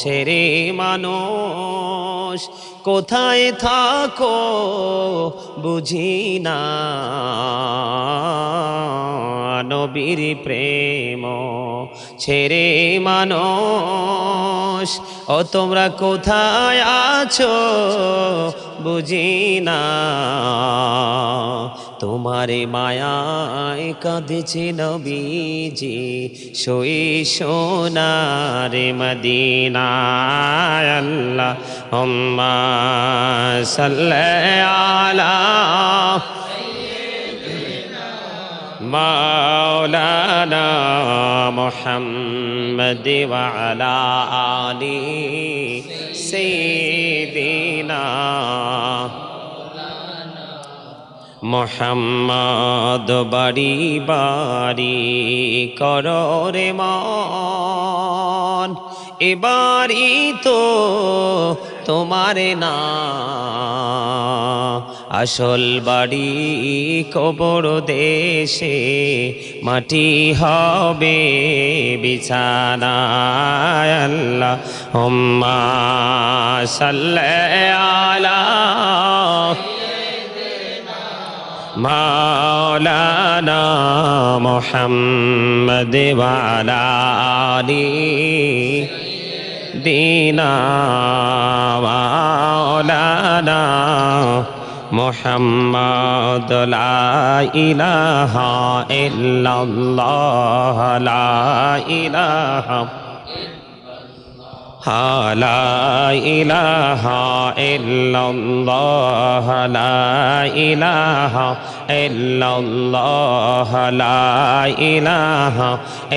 ছেড়ে মানুষ কোথায় থাকো বুঝি না, নবীর প্রেম ছেড়ে মানুষ ও তোমরা কোথায় আছো বুঝি না, তোমারে মায়ায় কাঁদেছে নবীজি সই সোনারে মদিনায়। আল্লাহুম্মা সাল্লি আলা মাওলানা মুহাম্মদ ওয়া আলা আলি সাইয়্যিদিনা মোহাম্মদ। বাড়ি বাড়ি করো রে মন, এবারই তো তোমার না, আসল বাড়ি কবর দেশে মাটি হবে বিছানা। আল্লাহুম্মা সাল্লি আলা মাওলানা মুহাম্মদ ওয়া আলা আলি দিনা মাওলানা মুহাম্মদ। লা ইলাহা ইল্লাল্লাহ লা ইলাহা লা ইলাহা ইল্লাল্লাহ লা ইলাহা ইল্লাল্লাহ লা ইলাহা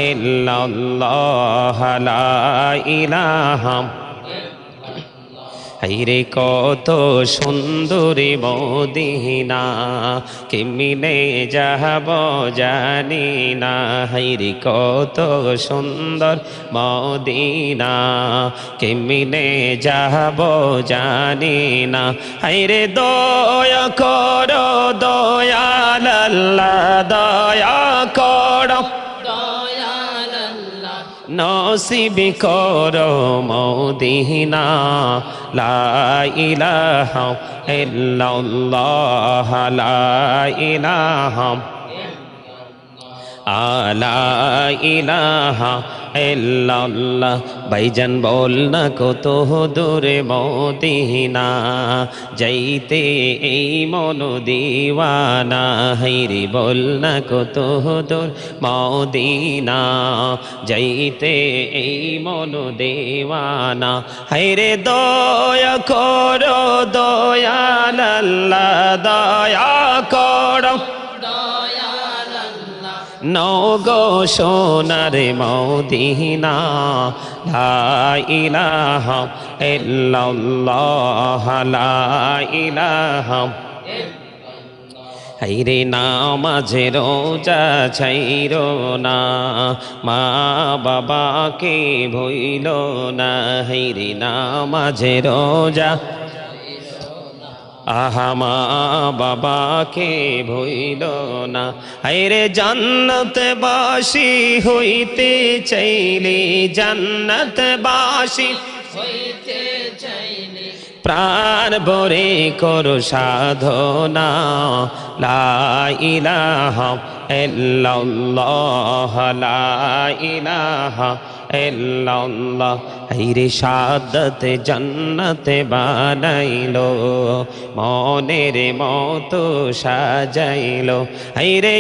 ইল্লাল্লাহ লা ইলাহা। হাইরে কত সুন্দরী মদিনা কেমনে যাব জানি না, হাইরে কত সুন্দর মদিনা কেমনে যাব জানি না, হাইরে দয়া করো দয়াল আল্লাহ দয়া করো নসিব করো মদিনা। লা ইলাহা ইল্লাল্লাহ লা ইলাহা লা ইলাহা ইল্লাল্লাহ। ভাইজান বল না কত দূরে মদিনা যাইতে এই মন দিওয়ানা, হাইরে বল না কত দূর মদিনা যাইতে এই মন দেওয়ানা, হাইরে দয়া করো দয়াল আল্লাহ দয়া করো নগো সোনার মদিনা। লা ইলাহা ইল্লাল্লাহ লা ইলাহা। হাইরে নামাজে রোজা ছাইরো না, মা বাবাকে ভইলো না, হাইরে নামাজে রোজা আহা মা বাবাকে ভইল না, হায়রে জান্নাতবাসী হইতে চাইলে জান্নাতবাসী হইতে চাইলে প্রাণ ভরে করো সাধনা। লা ইলাহা ইল্লাল্লাহ লা ইলাহা ইল্লাল্লাহ। হাইরে শাহাদাত জান্নাত বানাইলো মনের মতো সাজাইলো, হাইরে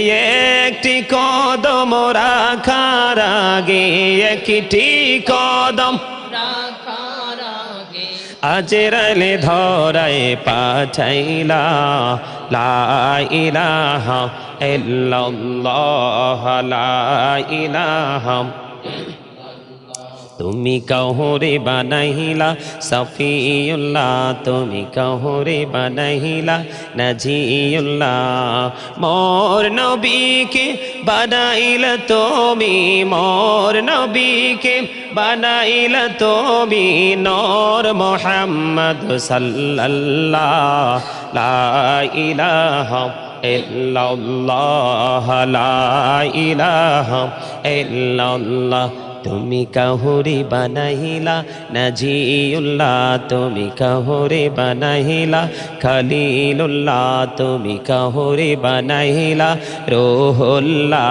একটি কদম রাখার আগে একটি কদম রাখার আগে আজরাইলে ধরায় পাঠাইলা। লা ইলাহা ইল্লাল্লাহ লা ইলাহা। তুমি কাহরে বানাইলা সফিউল্লাহ, তুমি কাহরে বানাইলা নাজিউল্লাহ, মোর নবীকে বানাইলা তুমি, মোর নবীকে বানাইলা তুমি নূর মুহাম্মদ সাল্লাল্লাহ। লা ইলাহা ইল্লাল্লাহ লা ইলাহা ইল্লাল্লাহ তুমি কাহুরি বানাইলা নাজিউল্লাহ তুমি কাহুরি বানাইলা খলিলুল্লাহ তুমি কাহুরি বানাইলা রুহুল্লাহ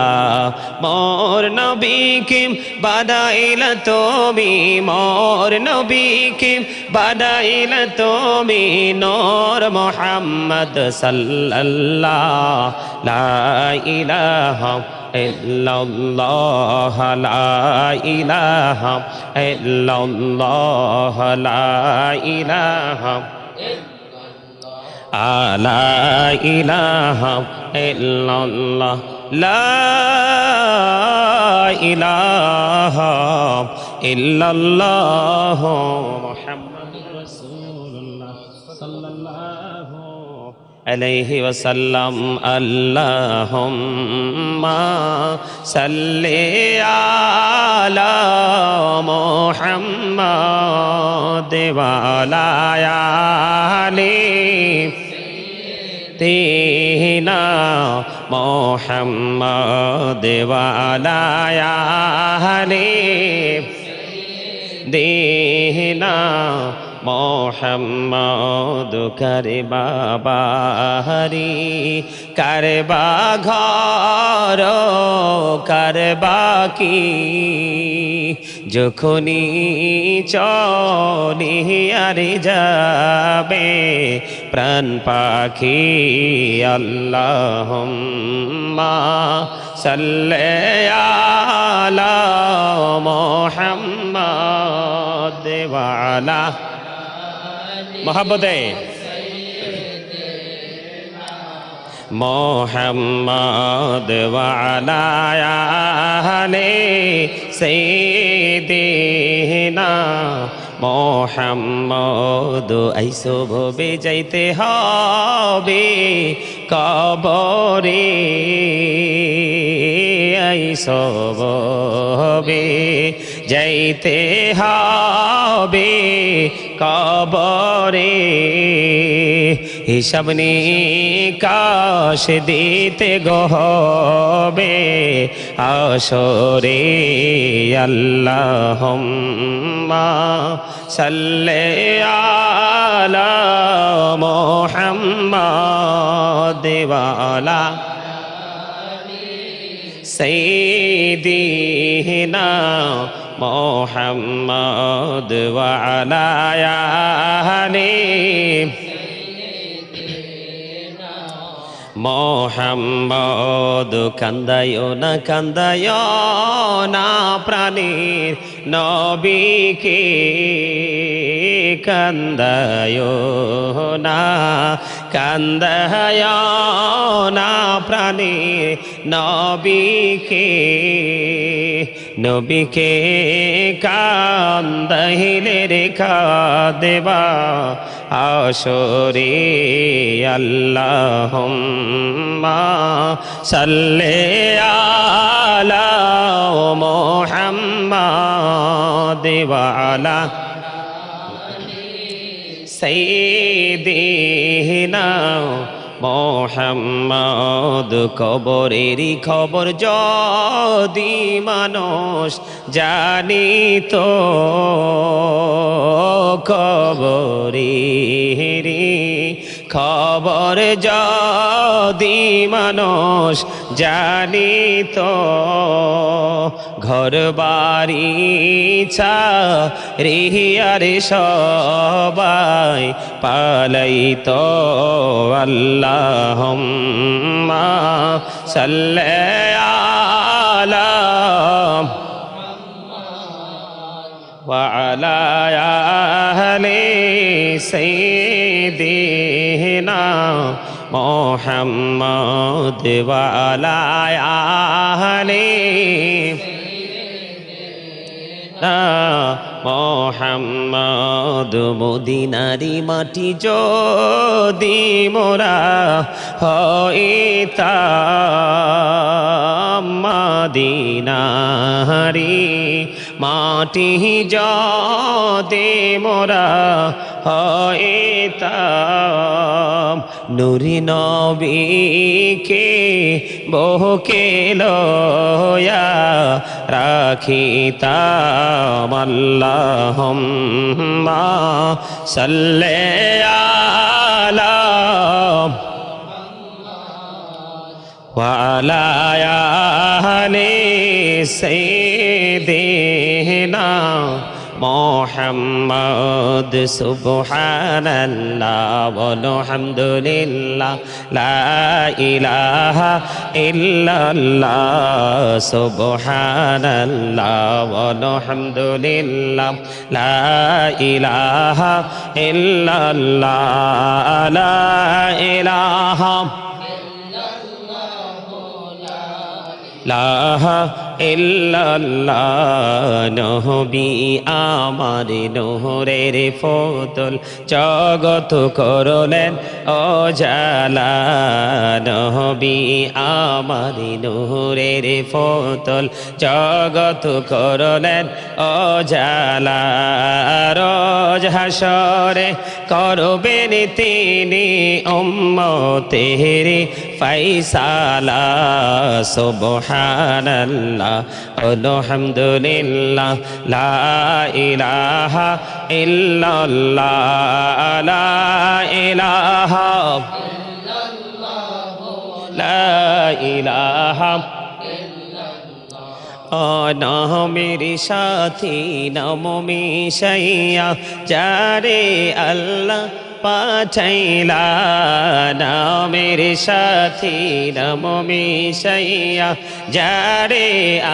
মোর নবীকে বানাইলা তুমি মোর নবীকে বানাইলা তুমি নূর মুহাম্মদ সাল্লাল্লাহ লা ইলাহা ইল্লাল্লাহ লা ইলাহা ইল্লাল্লাহ লা ইলাহা লা ইলাহা ইল্লাল্লাহ লা ইলাহা ইল্লাল্লাহ মুহাম্মাদুর রাসূলুল্লাহ সাল্লাল্লাহু আলাইহি ওয়াসাল্লাম আল্লাহুম্মা সাল্লি আলা মুহাম্মাদ ওয়া আলা আলি সাইয়্যিদিনা মুহাম্মাদ ওয়া আলা আলি সাইয়্যিদিনা মোহাম্মদ কারবা বাহারি কারবা ঘর কারবা কি যখনই চলিয়ারে যাবে প্রাণ পাখি আল্লাহুম্মা সাল্লি আলা মুহাম্মাদ ওয়া আলা মোহাম্মদে মোহাম্মদ ওয়া আলা আলি সাইয়্যিদিনা মোহাম্মদ আইসো ভবে যাইতে হবে কবরে আইসো ভবে যাইতে হবে কবরে হিসাব নিকাশ দিতে গহবে আসরে আল্লাহুম্মা সাল্লি আলা মুহাম্মাদ ওয়া আলা সাইয়্যিদিনা মুহাম্মাদ ওয়া আলা আলি মোহাম্মদ কান্দায়ো না প্রাণীর নবীকে কান্দায়ো না প্রাণীর নবীকে কান্দাইলে রেখা দেবা আসরে আল্লাহুম্মা সাল্লি আলা মুহাম্মাদ ওয়া আলা সাইয়্যিদিনা মুহাম্মদ কবরেরই খবর যদি মানুষ জানিত কবরেরই খবর যদি মানুষ জানিত ঘর বাড়ি রিহিয়ারে সবাই পালাইত আল্লাহুম্মা সাল্লি আলা ওয়া আলা আলি সাইয়্যিদিনা মুহাম্মদ ওয়া আলা আলি মোহাম্মদ মদিনারি মাটি যদি মোরা হইতাম মদিনারি মাটি যদি মোরা হইতাম নুরি নবীকে বহকে লয়া রাখিতাম আল্লাহুম্মা সাল্লি আলা وعلى آل سيدنا محمد سبحان الله والحمد لله لا إله إلا الله سبحان الله والحمد لله لا إله إلا الله لا إله লাহা ইল্লাল্লাহ নবী আমার নূরের ফতুল জগত করলেন উজালা নবী আমার নূরের ফতুল জগত করলেন উজালা রোজ হাসরে করবেন তিনি উম্মতের ফাইসালা সুবহানাল্লাহ আলহামদুলিল্লাহ লা ইলাহা ইল্লাল্লাহ লা ইলাহা ইল্লাল্লাহ লা ইলাহা নামের সাথী নাম মিশাইয়া যারে আল্লাহ পাঠাইলা নামের সাথী নাম মিশাইয়া যারে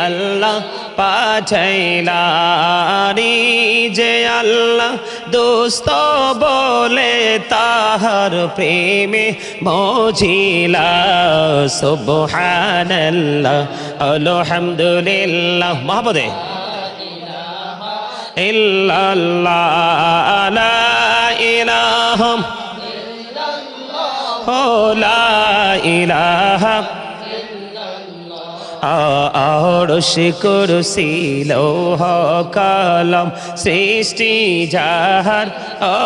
আল্লাহ পাঠাইলা যে আল্লাহ দোস্ত বলে তাহার প্রেমে মজিলা সুবহানাল্লাহ আলহামদুলিল্লাহ মাহমুদে ইল্লাল্লাহ লা ইলাহা ইল্লাল্লাহ লা ইলাহা আরশ কুরসি লৌহ কলম সৃষ্টি যাহার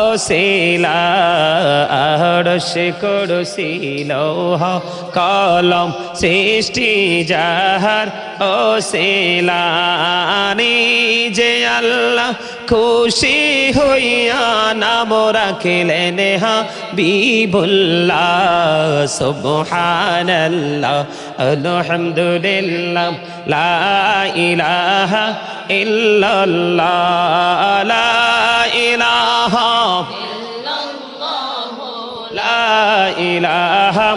অসিলা আরশ কুরসি লৌহ কলম সৃষ্টি যাহার অসিলা যে আল্লাহ খুশি হইয়া নাম রাখিলেন হাবিবুল্লাহ সুবহানাল্লাহ আলহামদুলিল্লাহ লা ইলাহা ইল্লাল্লাহ লা ইলাহা ইল্লাল্লাহ লা ইলাহা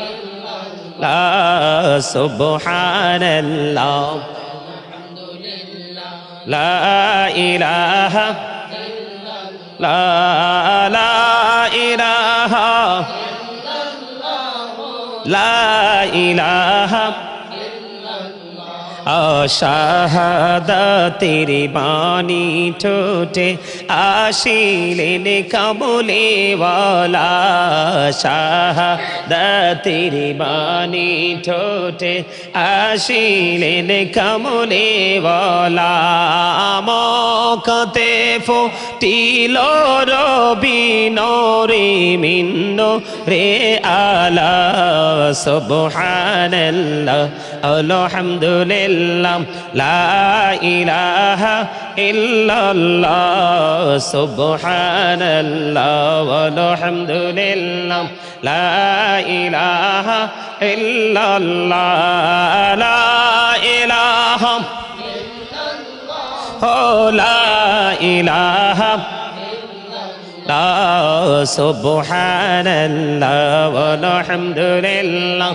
ইল্লাল্লাহ সুবহানাল্লাহ লা ইলাহা ইল্লাল্লাহ লা ইলাহা লা ইলাহা শাহাদাতের বাণী ঠোঁটে আসিলেন কামলিওয়ালা শাহাদাতের বাণী ঠোঁটে আসিলেন কামলিওয়ালা মকাতে ফুটিল রবি নরে মিন্ন রে আলা সুবহানাল্লাহ আলহামদুলিল্লাহ লা ইলাহা ইল্লাল্লাহ সুবহানাল্লাহ আলহামদুলিল্লাহ লা ইলাহা ইল্লাল্লাহ লা ইলাহা ইল্লাল্লাহ লা ইলাহা ইল্লাল্লাহ সুবহানাল্লাহ আলহামদুলিল্লাহ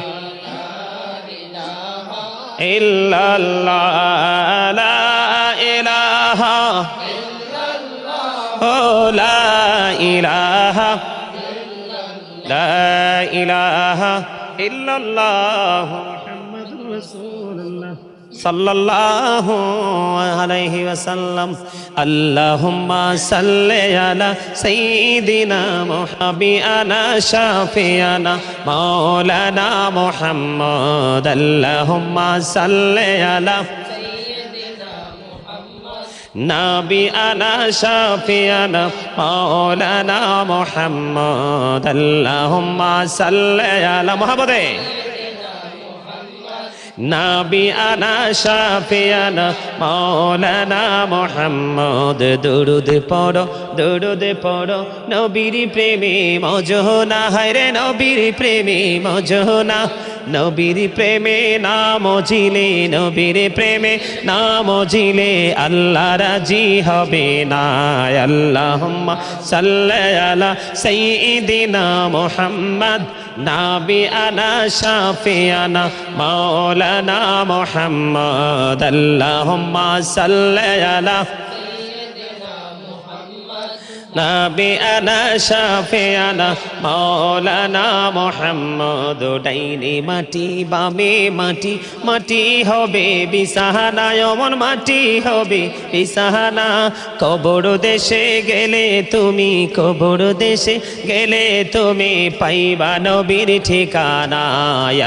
ইল্লাল্লাহ লা ইলাহা ইল্লাল্লাহ লা ইলাহা লা ইলাহা ইল্লাল্লাহ মুহাম্মাদুর রাসূলুল্লাহ সাল্লাল্লাহু আলাইহি ওয়াসাল্লাম আল্লাহুম্মা সাল্লি আলা সাইয়্যিদিনা মুহাবিয়ানা শাফিয়ানা মাওলানা মুহাম্মদ আল্লাহুম্মা সাল্লি আলা সাইয়্যিদিনা মুহাম্মদ নাবিয়ানা শাফিয়ানা মাওলানা মুহাম্মদ আল্লাহুম্মা সাল্লি আলা মুহাম্মাদে নাবিয়ানা শাফিয়ানা মাওলানা মুহাম্মদ দুরুদ পড়ো নবীর প্রেমে মজনা হায়রে নবীর প্রেমে মজনা নবীর প্রেমে নাম জিলে নবীর প্রেমে নাম জিলে আল্লাহ রাজি হবে না আল্লাহুম্মা সাল্লি আলা সাইয়্যিদিনা মুহাম্মদ নাবিয়ানা শাফিয়ানা মাওলানা মুহাম্মদ আল্লাহুম্মা সাল্লি আলা নাবিয়ানা শাফিয়ানা মাওলানা মুহাম্মদ ডাইনে মাটি বামে মাটি মাটি হবে বিছানা এমন মাটি হবে বিছানা কবর দেশে গেলে তুমি কবর দেশে গেলে তুমি পাইবা নবীর ঠিকানা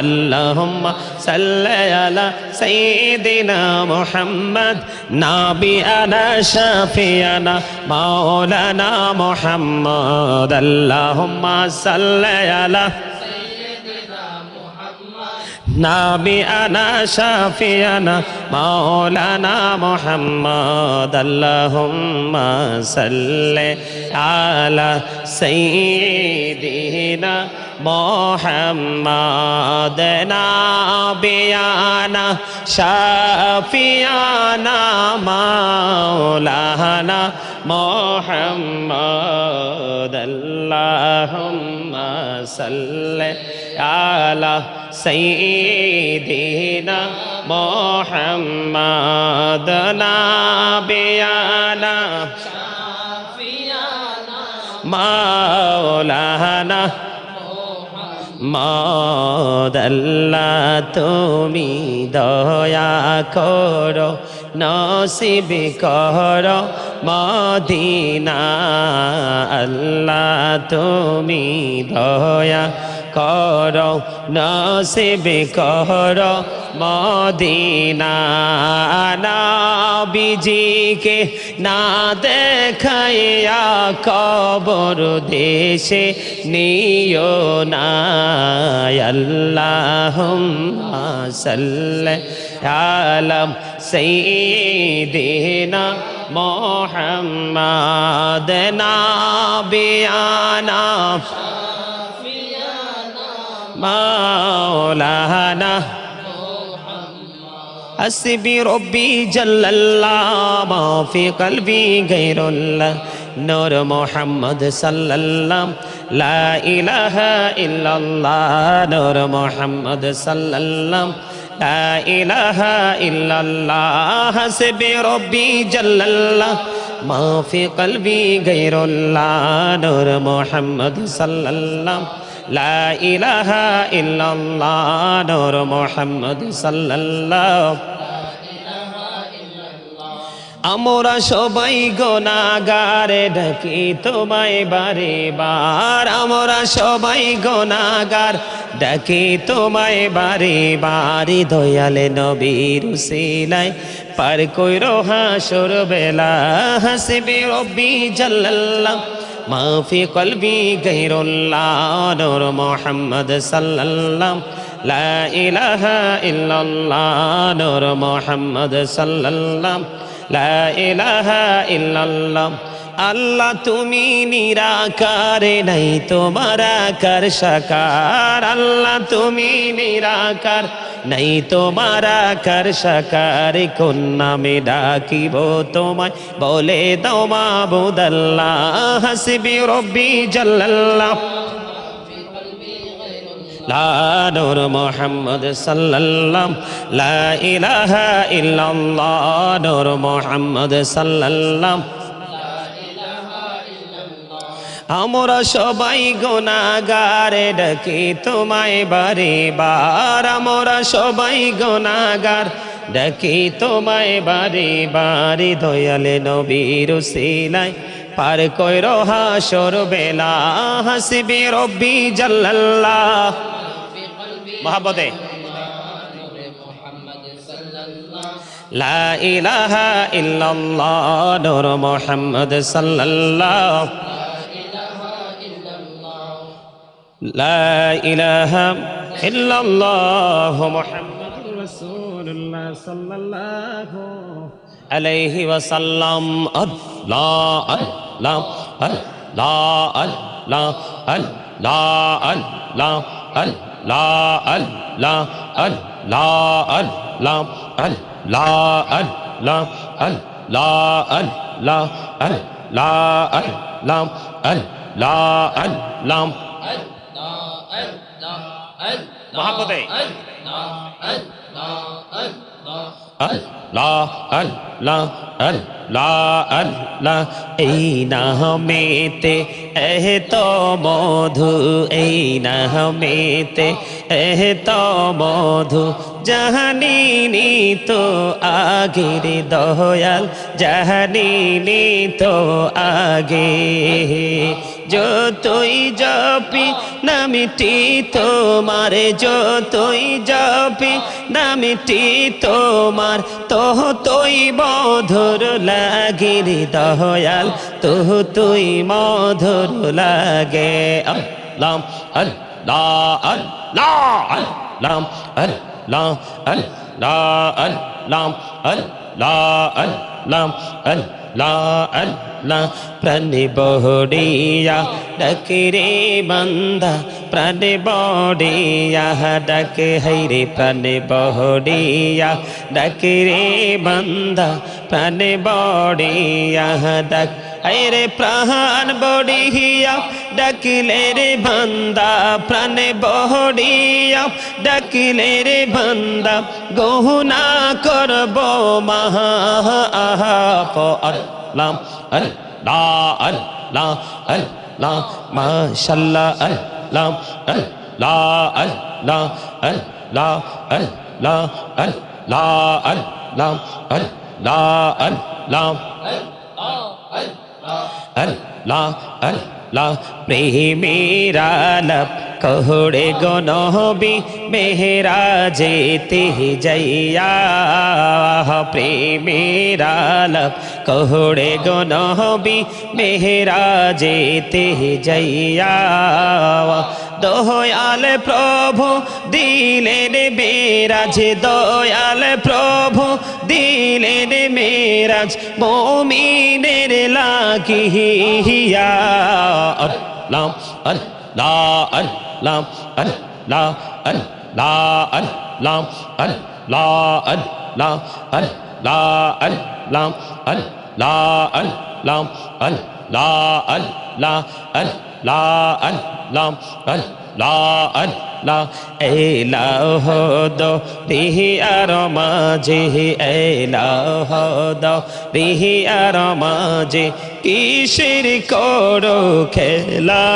আল্লাহুম্মা সাল্লি আলা সাইয়্যিদিনা মুহাম্মদ নাবিয়ানা শাফিয়ানা মাওলানা মুহাম্মদ আল্লাহুম্মা সাল্লি আলা নাবিয়ানা শাফিয়ানা মাওলানা মুহাম্মদ আল্লাহুম্মা সাল্লি আলা সাইয়্যিদিনা মুহাম্মদ নাবিয়ানা শাফিয়ানা মাওলানা মুহাম্মদ আল্লাহুম্মা সাল্লি আলা সাইয়্যিদিনা মুহাম্মদ নাবিয়ানা শাফিয়ানা মাওলানা মুহাম্মদ আল্লাহ তুমি দয়া করো নসিব করো মদিনা আল্লাহ তুমি দয়া করো নসিব করো মদিনা নবীজিকে না দেখাইয়া কবর দেশে নিও না আল্লাহুম্মা সাল্লি আলা সাইয়্যিদিনা মুহাম্মদ নাবিয়ানা মাওলানা হাসবি রব্বি জাল্লাল্লাহ মা ফি কলবি গায়রুল্লাহ নূর মুহাম্মদ সাল্লাল্লাহ লা ইলাহা ইল্লাল্লাহ নূর মুহাম্মদ সাল্লাল্লাহ লা ইলাহা ইল্লাল্লাহ হাসবি রব্বি জাল্লাল্লাহ মা ফি কলবি গায়রুল্লাহ নূর মুহাম্মদ সাল্লাল্লাহ লা ইলাহা ইল্লাল্লাহ নূর মুহাম্মদ সাল্লাল্লাহ আমরা সবাই গুনাহগার ডাকি তোমায় বারে বার আমরা সবাই গুনাহগার ডাকি তোমায় বারে বারে দয়ালে নবীর উসিলায় পার কইরো হাসর বেলা হাসবি রব্বি জাল্লাল্লাহ মা ফি কলবি গায়রুল্লাহ নূর মুহাম্মদ সাল্লাল্লাহ লা ইলাহা ইল্লাল্লাহ নূর মুহাম্মদ সাল্লাল্লাহ লা ইলাহা ইল্লাল্লাহ আল্লাহ তুমি নিরাকার নাই তোমার আকার সাকার আল্লাহ তুমি নিরাকার নাই তোমার আকার সাকার কোন নামে ডাকিব তোমায় বলে দাও মাবুদ আল্লাহ হাসবি রব্বি জাল্লাল্লাহ লা নূর মুহাম্মদ সাল্লাল্লাহ লা ইলাহা ইল্লাল্লাহ নূর মুহাম্মদ সাল্লাল্লাহ আমরা সবাই গুনাহগার ডাকি তোমায় বারে বার আমরা সবাই গুনাহগার ডাকি তোমায় বারে বারে দয়ালে নবীর উসিলায় পার কইরো হাসর বেলা হাসবি রব্বি জাল্লাল্লাহ মহব্বতে লা ইলাহা ইল্লাল্লাহ নূর মুহাম্মদ সাল্লাল্লাহু লা ইলাহা ইল্লাল্লাহ মুহাম্মাদুর রাসূলুল্লাহ সাল্লাল্লাহু আলাইহি ওয়াসাল্লাম আল্লাহ আল্লাহ আল্লাহ আল্লাহ আল্লাহ আল্লাহ আল্লাহ আল্লাহ আল্লাহ আল্লাহ আল্লাহ আল্লাহ আল্লাহ আল্লাহ আল্লাহ আল্লাহ আল্লাহ আল্লাহ মহাপতে আল্লাহ আল্লাহ আল্লাহ আল্লাহ এই নামেতে এত মধু এই নামেতে এত মধু জাহানিনি তো আগের দয়াল জাহানিনি তো আগে যতই জপি নামটি তোমার যতই জপি নামটি তোমার তোই মধুর লাগে রে দয়াল তুই মধুর লাগে আল্লাহ আল্লাহ আল্লাহ আল্লাহ আল্লাহ আল্লাহ আল্লাহ আল্লাহ আল্লাহ আল্লাহ আল্লাহ প্রাণে বহড়িয়া ডাকে রে বান্দা প্রাণে বড়িয়া ডাকে হাইরে প্রাণে বহড়িয়া ডাকে রে বান্দা প্রাণে বড়িয়া ডাক হাইরে প্রাণ বড়িয়া ডাকিলে রে বান্দা প্রাণে বহড়িয়া ডাকিলে রে বান্দা গহনা করব মহা আহাপ আল্লাহ আল্লাহ আল্লাহ আল্লাহ মাশাআল্লাহ আল্লাহ আল্লাহ আল্লাহ আল্লাহ আল্লাহ আল্লাহ আল্লাহ আল্লাহ আল্লাহ আল্লাহ আল্লাহ প্রেমের আলাপ কহড়ে গনবি মেহরাজেতে যাইয়া প্রেমের আলাপ কহড়ে গনবি মেহরাজেতে যাইয়া দয়াল প্রভু দিলেন মেরাজ দয়াল প্রভু দিলেন মেরাজ মুমিনের লাগিয়া আল্লাহ আল্লাহ আল্লাহ আল্লাহ আল্লাহ আল্লাহ আল্লাহ আল্লাহ আল্লাহ আল্লাহ আল্লাহ আল্লাহ আল্লাহ আল্লাহ আল্লাহ আল্লাহ আল্লাহ আল্লাহ এলাহ দো রিহি আর মাঝে এলাহ দো রিহি আর মাঝে কিসের করো খেলা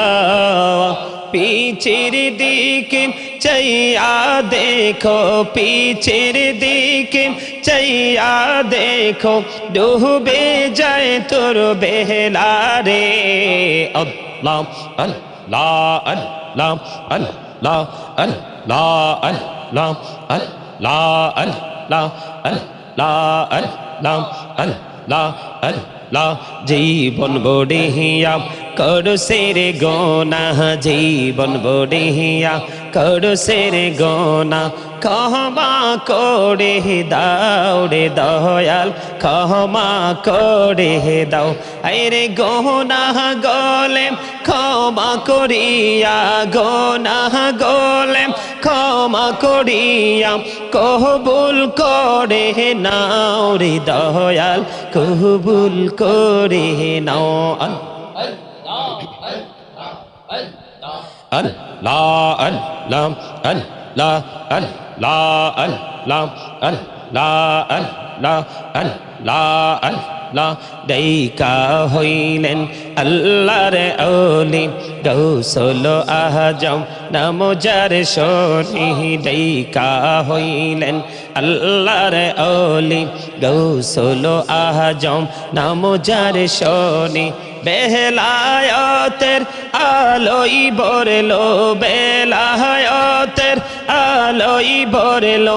পিছের দিকে চাইয়া দেখো পিছের দিকে চাইয়া দেখো ডুবে যায় তোর বেলা রে আল্লাহ আল্লাহ আল্লাহ আল্লাহ আল্লাহ আল্লাহ আল্লাহ আল্লাহ আল্লাহ আল্লাহ আল্লাহ আল্লাহ জীবন বড়িয়া করো সেরে গোনা জীবন বড়িয়া করো সেরে গোনা ক্ষমা করে দাও রে দয়াল ক্ষমা করে দাও আরে গোনা গলে ক্ষমা করিয়া গোনা গলে ক্ষমা করিয়া কবুল করে নাও রে দয়াল কবুল করে নাও আল্লাহ আল্লাহ আল্লাহ আল্লাহ আল্লাহ আল্লাহ আল্লাহ আল্লাহ আল্লাহ ডাইকা হইলেন আল্লাহর ওলি গৌসল আজম নাম যার শনি ডাইকা হইলেন আল্লাহর ওলি গৌসল আজম নাম যার শনি বেলায়েতের আলোই বরলো বেলায়েতের আলোই বরলো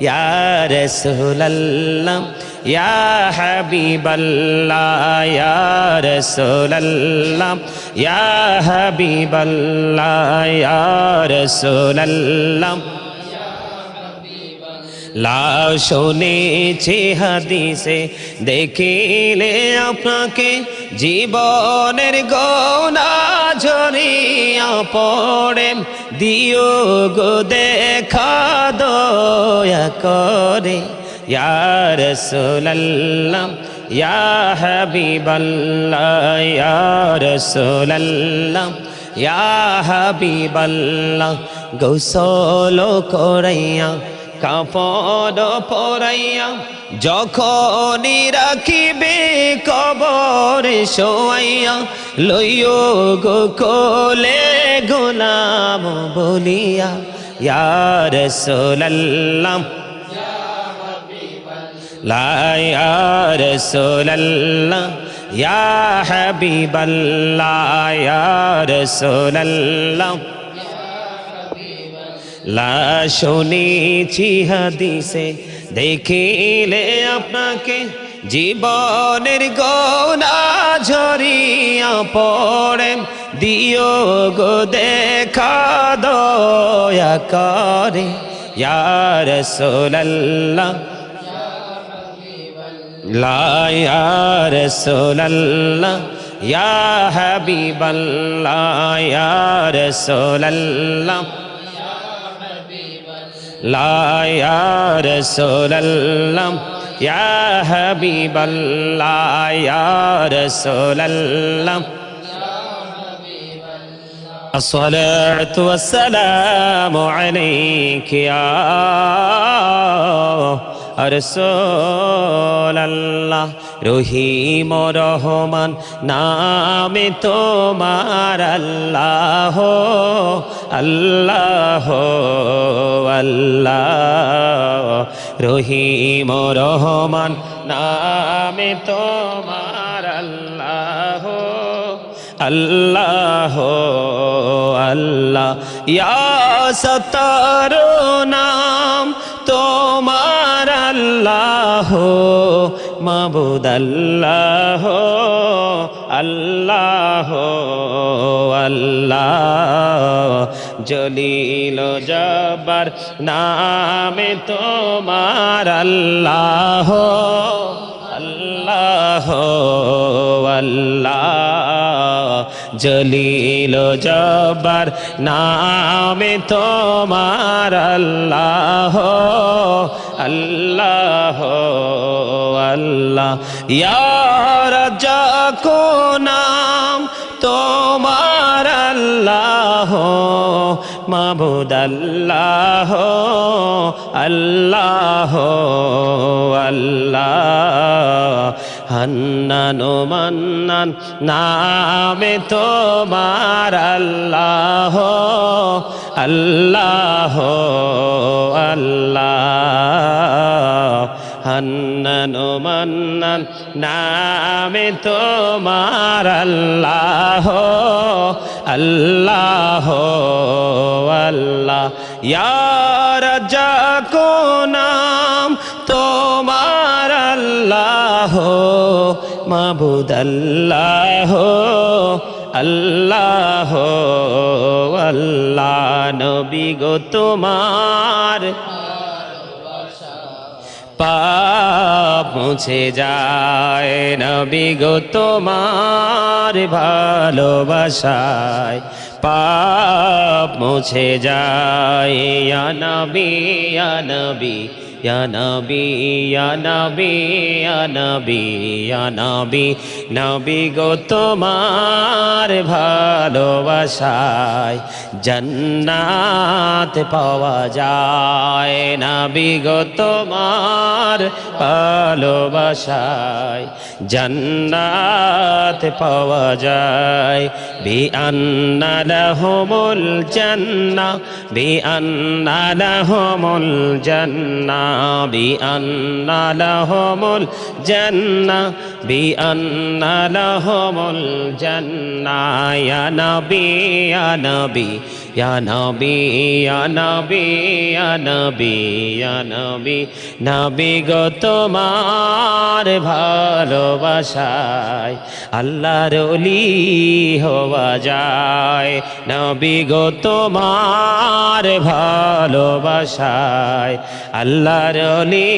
ইয়া রাসূলুল্লাহ ইয়া হাবিবাল্লাহ ইয়া রাসূলুল্লাহ ইয়া হাবিবাল্লাহ ইয়া রাসূলুল্লাহ লা শুনেছি হাদিসে দেখিলে আপনাকে জীবনের গোনা ঝরিয়া পড়ে দিও গো দেখা দয়া করে ইয়া রাসূলুল্লাহ ইয়া হাবিবাল্লাহ ইয়া রাসূলুল্লাহ ইয়া হাবিবাল্লাহ গোসল করাইয়া কাপড় পরাইয়া যখনই রাখিবে কবরে শোয়াইয়া লইও গো কোলে গোলাম বলিয়া ইয়া রাসূলুল্লাহ লা ইয়া রাসূলুল্লাহ ইয়া হাবিবাল্লাহ ইয়া রাসূলুল্লাহ লা শুনেছি হাদিসে দেখিলে আপনাকে জীবনের গোনা ঝরিয়া পড়ে দিও গো দেখা দয়া করে ইয়া রাসূলুল্লাহ লা ইয়া রাসূলুল্লাহ ইয়া হাবিবাল্লাহ ইয়া রাসূলুল্লাহ লা ইয়া রাসূলুল্লাহ ইয়া হাবিবাল্লাহ ইয়া রাসূলুল্লাহ আসসালাতু ওয়াসসালামু আলাইকা ইয়া রাসূলুল্লাহ রহিম রহমান নামে তোমার আল্লাহ আল্লাহ আল্লাহ রহিম রহমান নামে তোমার আল্লাহ আল্লাহ আল্লাহ ইয়া সত্তার নাম তোমার আল্লাহ মাবুদ আল্লাহ আল্লাহ আল্লাহ জলিল জব্বার নামে তোমার আল্লাহ আল্লাহ আল্লাহ জলিল জব্বার নামে তোমার আল্লাহ আল্লাহ আল্লাহ ইয়া রাজ্জাক নাম তোমার আল্লাহ মাবুদ আল্লাহ আল্লাহ আল্লাহ হান্নান মান্নান নামে তোমার আল্লাহ আল্লাহ আল্লাহ হান্নান মান্নান নামে তোমার আল্লাহ আল্লাহ আল্লাহ ইয়া রাজ্জাক নাম তোমার আল্লাহ মাবুদ আল্লাহ আল্লাহ আল্লাহ নবী গো তোমার পাপ মুছে যায় নবী গো তোমার ভালোবাসায় পাপ মুছে যায় ইয়া নবী ইয়া নবী ইয়া নবী ইয়া নবী ইয়া নবী ইয়া নবী নবী গো তোমার ভালোবাসায় জান্নাত পাওয়া যায় নবী গো তোমার ভালোবাসায় জান্নাত পাওয়া যায় বিআন্না লাহুমুল জান্নাহ বিআন্না লাহুমুল জান্নাহ বিআন্না লাহুমুল জান্নাহ বিআন্না লাহুমুল জান্নাহ ইয়া নবী ইয়া নবী ইয়া নবী ইয়া নবী ইয়া নবী ইয়া নবী নবী গো তোমার ভালোবাসায় আল্লাহর ওলি হওয়া যায় নবী গো তোমার ভালোবাসায় আল্লাহর ওলি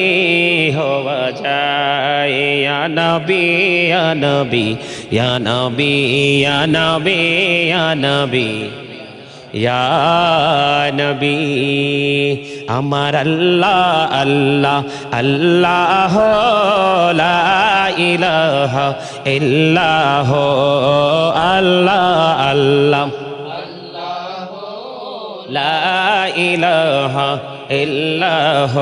হওয়া যায় ইয়া নবী ইয়া নবী ইয়া নবী ইয়া নবী ইয়া নবী ইয়া নবী আমার আল্লাহ আল্লাহ আল্লাহ লা ইলাহা ইল্লাহ আল্লাহ আল্লাহ লা ইলাহা ইল্লাহ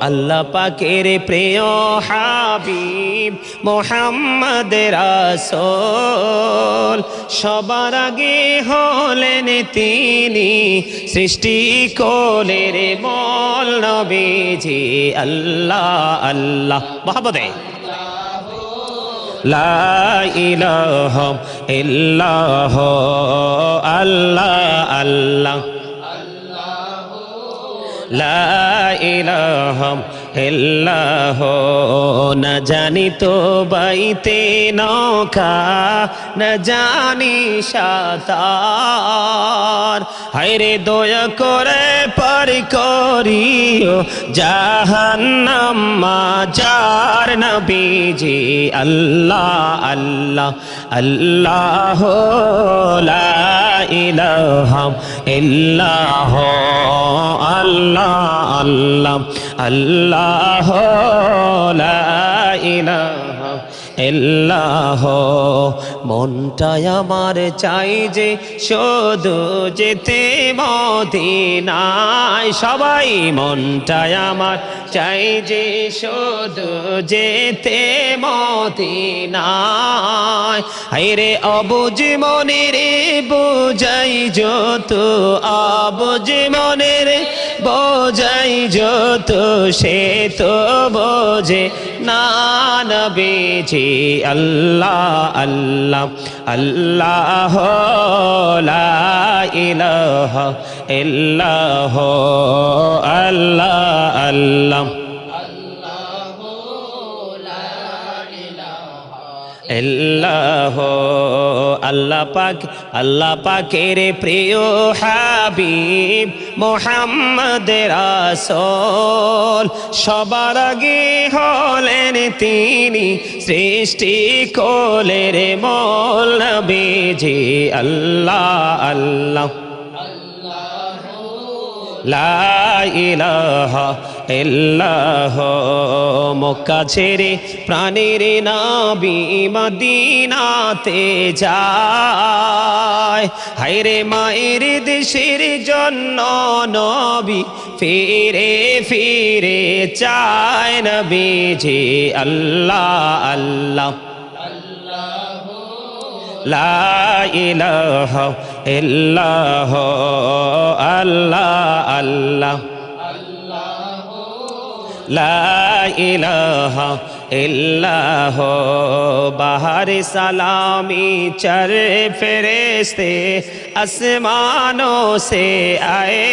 আল্লাহ পাকের প্রিয় হাবিব মুহাম্মদ রাসূল সবার আগে হলেন তিনি সৃষ্টি কোলের মূল নবীজি আল্লাহ আল্লাহ মহব্বতে লা ইলাহা ইল্লাহ আল্লাহ আল্লাহ লা ইলাহা ইল্লাহ না জানি তো বাইতে নৌকা না জানি সাঁতার হায়রে দয়া করে পার করিও জাহান্নাম মাজার নবীজি আল্লাহ আল্লাহ আল্লাহ লা ইলাহা ইল্লাহ আল্লাহ আল্লাহ আল্লাহ লা ইলাহা ইল্লাহ মনটাই আমার চাই যে শুধু যেতে মদিনায় সবাই মনটাই আমার চাই যে শুধু যেতে মদিনায় হায়রে অবুঝ মনের বোঝাই যত অবুঝ মনের বোঝাই যত সে তো বোঝে না নবীজি আল্লাহ আল্লাহ আল্লাহ লা ইলাহা ইল্লাহ আল্লাহ আল্লাহ ইল্লাহ আল্লাহ পাকের প্রিয় হাবিব মুহাম্মদ রাসূল সবার আগে হলেন তিনি সৃষ্টি কোলের মূল নবীজি আল্লাহ আল্লাহ লা ইলাহা ইল্লাহ মক্কা ছেড়ে প্রাণের নবী মদিনাতে যায় হায়রে মায়ের দেশের জন্য নবী ফিরে ফিরে চায় নবীজি আল্লাহ আল্লাহ লা ইলাহা ইল্লাহ আল্লাহ আল্লাহ লা ইলাহা ইল্লাহ বাহার সালামি चर फरिश्ते आसमानों से आए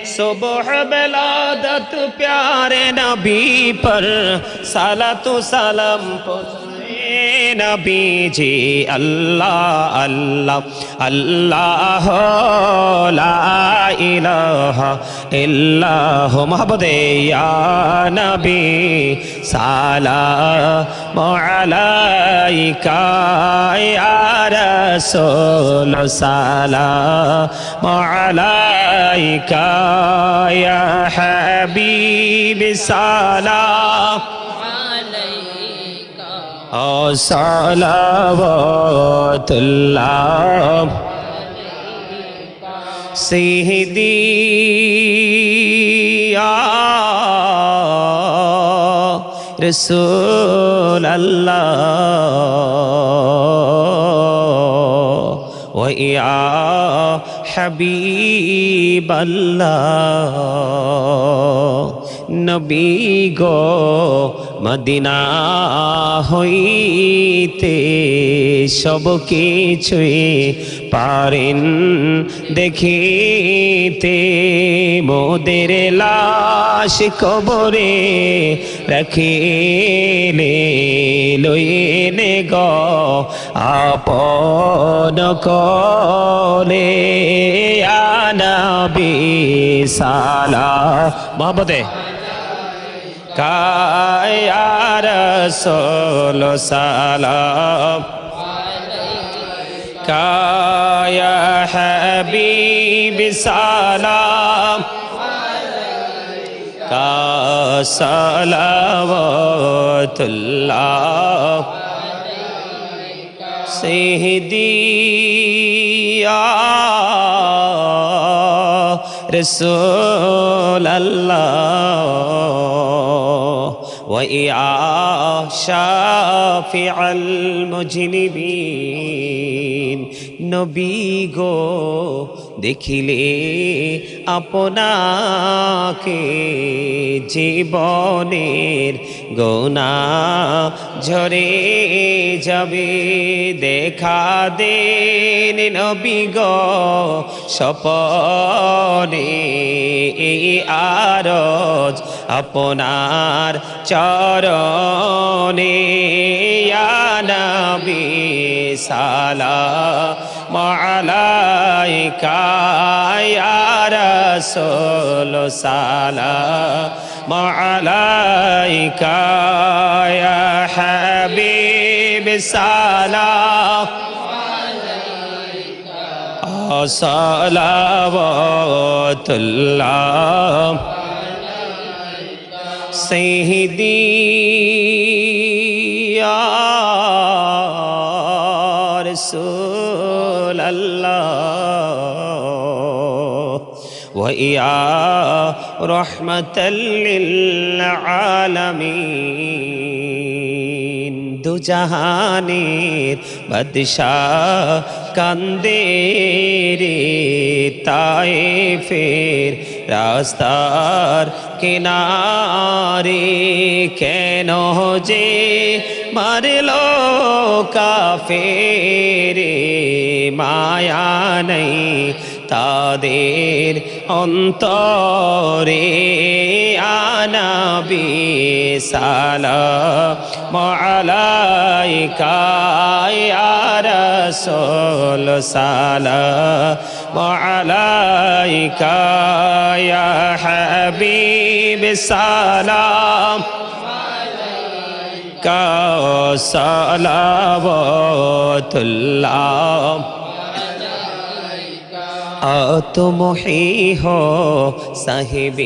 सुबह बिलादत प्यारे नबी पर सलातु सलाम नबीजी अल्लाह अल्लाह अल्लाह ला इलाहा इल्लाह मोहब्बते या नबी सलाम अलैका या रसूल सलाम अलैका या हबीब सलाम सलावतुल्लाह सैयदी या रसूल अल्लाह व या हबीब अल्लाह नबी गो मदीना হইতে সব কিছুই পারেন দেখিতে মোদের লাশ কবরে রাখিলে লইনে গ আপন কোলে ইয়া নবী সালাম মোহাম্মদে কায়া রাসূল সালাম কায়া হাবিব সালাম কা সালাওয়াতুল্লাহ সাইয়্যিদিয়া রাসূল আল্লাহ ওয়া ইয়া শাফিআল মুজনিবিন নবী গো দেখিলে আপনাকে জীবনের গুনাহ ঝরে যাবে দেখা দেন নবী গো স্বপনে এই আরজ আপনার চরণে ইয়া নবী সালাম আলাইকা ইয়া রাসূল সালাম আলাইকা ইয়া হাবিব সালাম সালাওয়াতুল্লাহ সাইয়্যিদি ইয়া রাসূল আল্লাহ ওয়া ইয়া রাহমাতাল লিল আলামিন দু জাহানের বাদশাহ কান্দে রে তায়েফের রাস্তার কিনারে কেন যে মারলো কাফেরে মায়া নেই তাদের অন্তরে আনবী সালাম আলাইকা ইয়া রাসূল সালাম আলাইকা ইয়া হাবিব সালাম কা সালাওয়াতুল্লাহ तुम ही हो साहिबे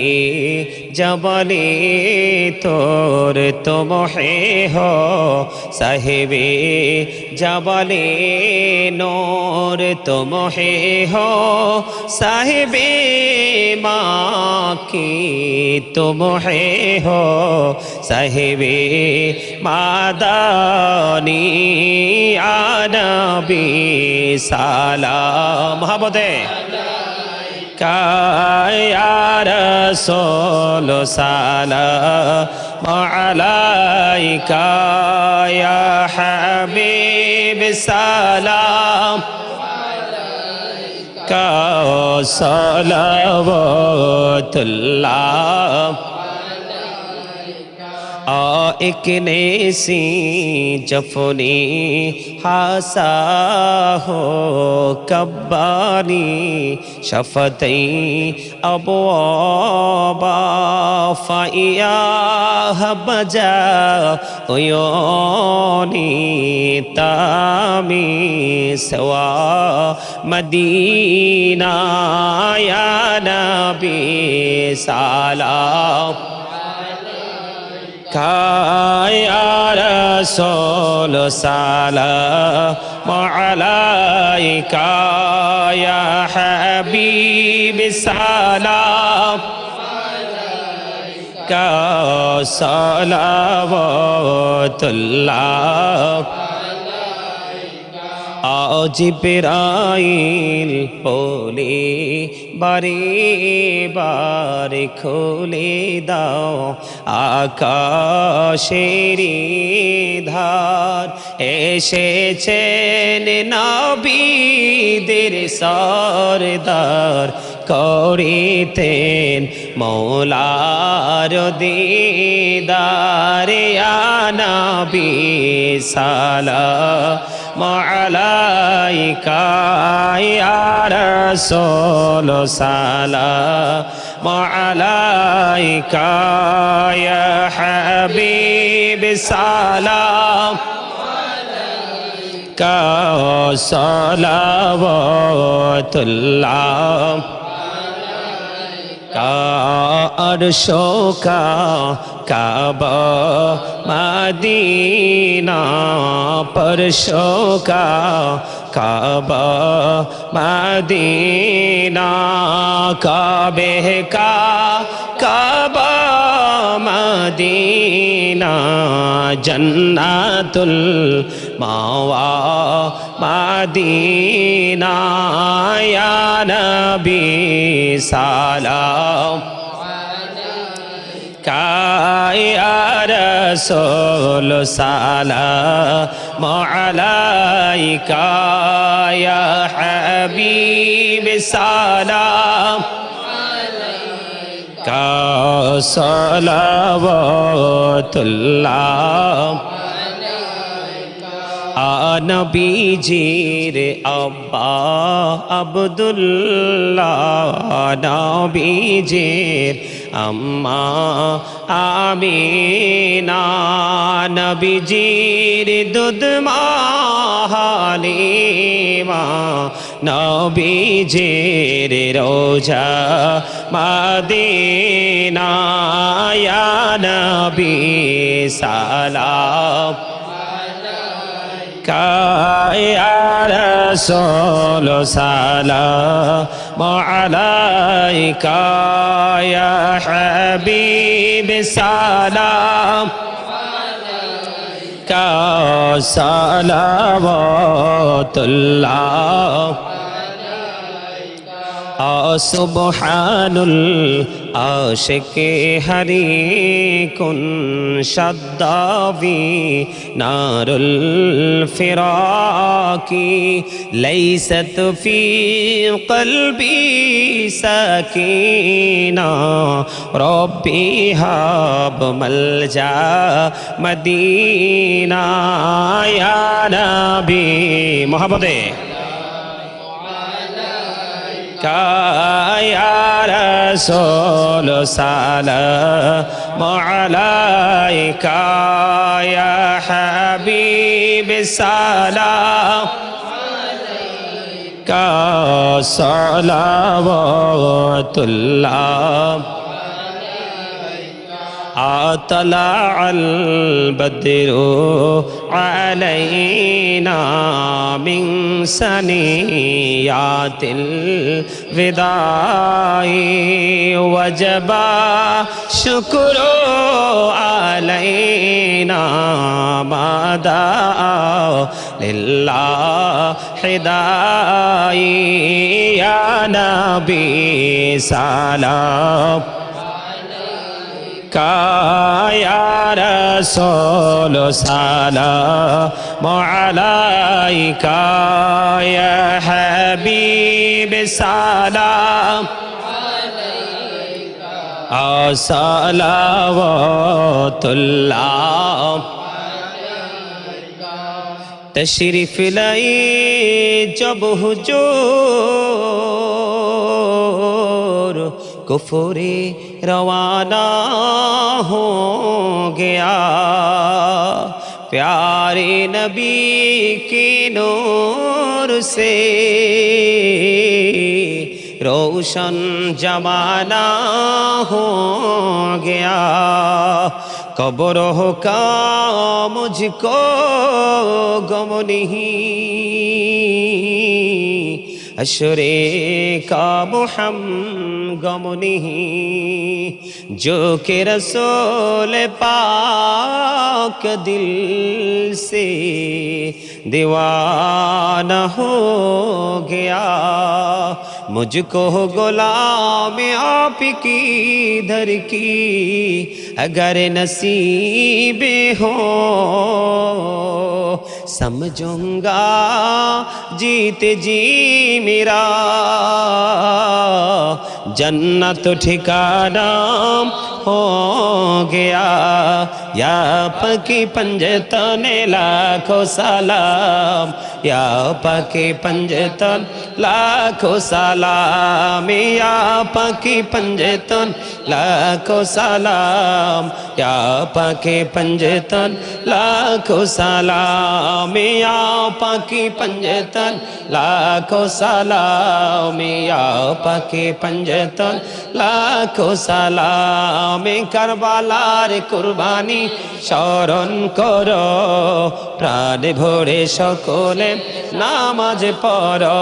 जबले तोर तुम ही हो साहिबे जबले नूर तुम ही हो साहिबे माँ की तुम ही हो साहिबे मादानी या नबी सलाम मोहम्मदे या रसूल सलाम अलैका या हबीब सलाम का सलावतुल्लाह एक नेसी जफनी हासा हो कब्बानी शफतई अबवा फ़ाइया बजा उयोनी तामी सवा मदीना या नबी सलाम या रसूल सलाम अलैका या हबीब सलाम का सलावतुल्लाह জিবরাইল বলে বারে বারে খুলে দাও আকাশেরি ধার, এসেছেন নবীদের সরদার, করিতেন মৌলার দিদার। ইয়া নবী সালাম আলাইকা, ইয়া রাসূল সালাম আলাইকা, ইয়া হাবিব সালাম আলাইকা, সালাওয়াতুল্লাহ अर्शो का काबा मदीना, परशो का काबा मदीना, काबे का काबा मदीना, जन्नतुल मावा मदीना। या नबी सलाम का, या रसूल सलाम अलैका, या हबीब सलाम अलैका, सलावतुल्लाह নবীজির আব্বা আব্দুল্লাহ, নবীজির আম্মা আমিনা, নবীজির দুধ মা হালিমা, নবীজির রোজা মদিনা। ইয়া নবী সালাম या रसूल सलाम अलैका, या हबीब सलाम अलैका, सलावतुल्लाह सुबहानुल आशिके हरी कुन शद्दावी नारुल फिराकी, लैसत फी क़ल्बी सकीना, रब्बी हब मलजा मदीना। या नबी मोहब्बते या रसूल सलाम अलैका, या हबीब सलाम अलैका, सलावतुल्लाह طلع البدر علينا من سنيات الوداع وجب شكر علينا ما دعا لله داعي يا نبي سلام या रसूल सलाम अलैका, या हबीब सलाम अलैका, सलावतुल्लाह तशरीफ लाई जब हुजूर कुफरी रवाना हो गया, प्यारे नबी के नूर से रोशन जमाना हो गया, कब्रों का मुझको गम नहीं, अशरे का मुहम गम नहीं जो के रसूल पाक दिल से दीवाना हो गया मुझको गुलाम आप की दर की अगर नसीबे हो समझूंगा जीते जी मेरा जन्नत ठिकाना हो गया या पकी पंजतन लाखों सलाम या पकी पंजतन लाखों सलाम या पकी पंजतन लाखों सलाम या पकी पंजतन लाखों सलाम या पकी पंजतन लाखों सलाम या पकी पंजतन लाखों सलाम करबालार कुरबानी স্মরণ করো প্রাণ ভরে সকলে নামাজ পড়ো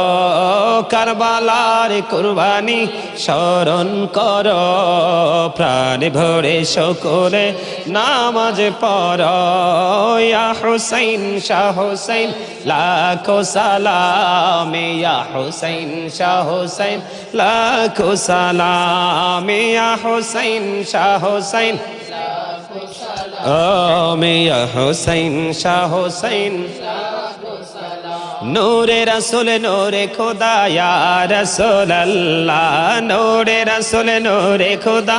কারবালার কুরবানি স্মরণ করো প্রাণ ভরে সকলে নামাজ পড়ো ইয়া হুসাইন শাহ হুসাইন লাখো সালাম ইয়া হুসাইন শাহ হুসাইন লাখো সালাম ইয়া হুসাইন শাহ হুসাইন मिया हुसैन शाह हुसैन नूरे रसूल नूरे खुदा या रसूल अल्लाह नूरे रसूल नूरे खुदा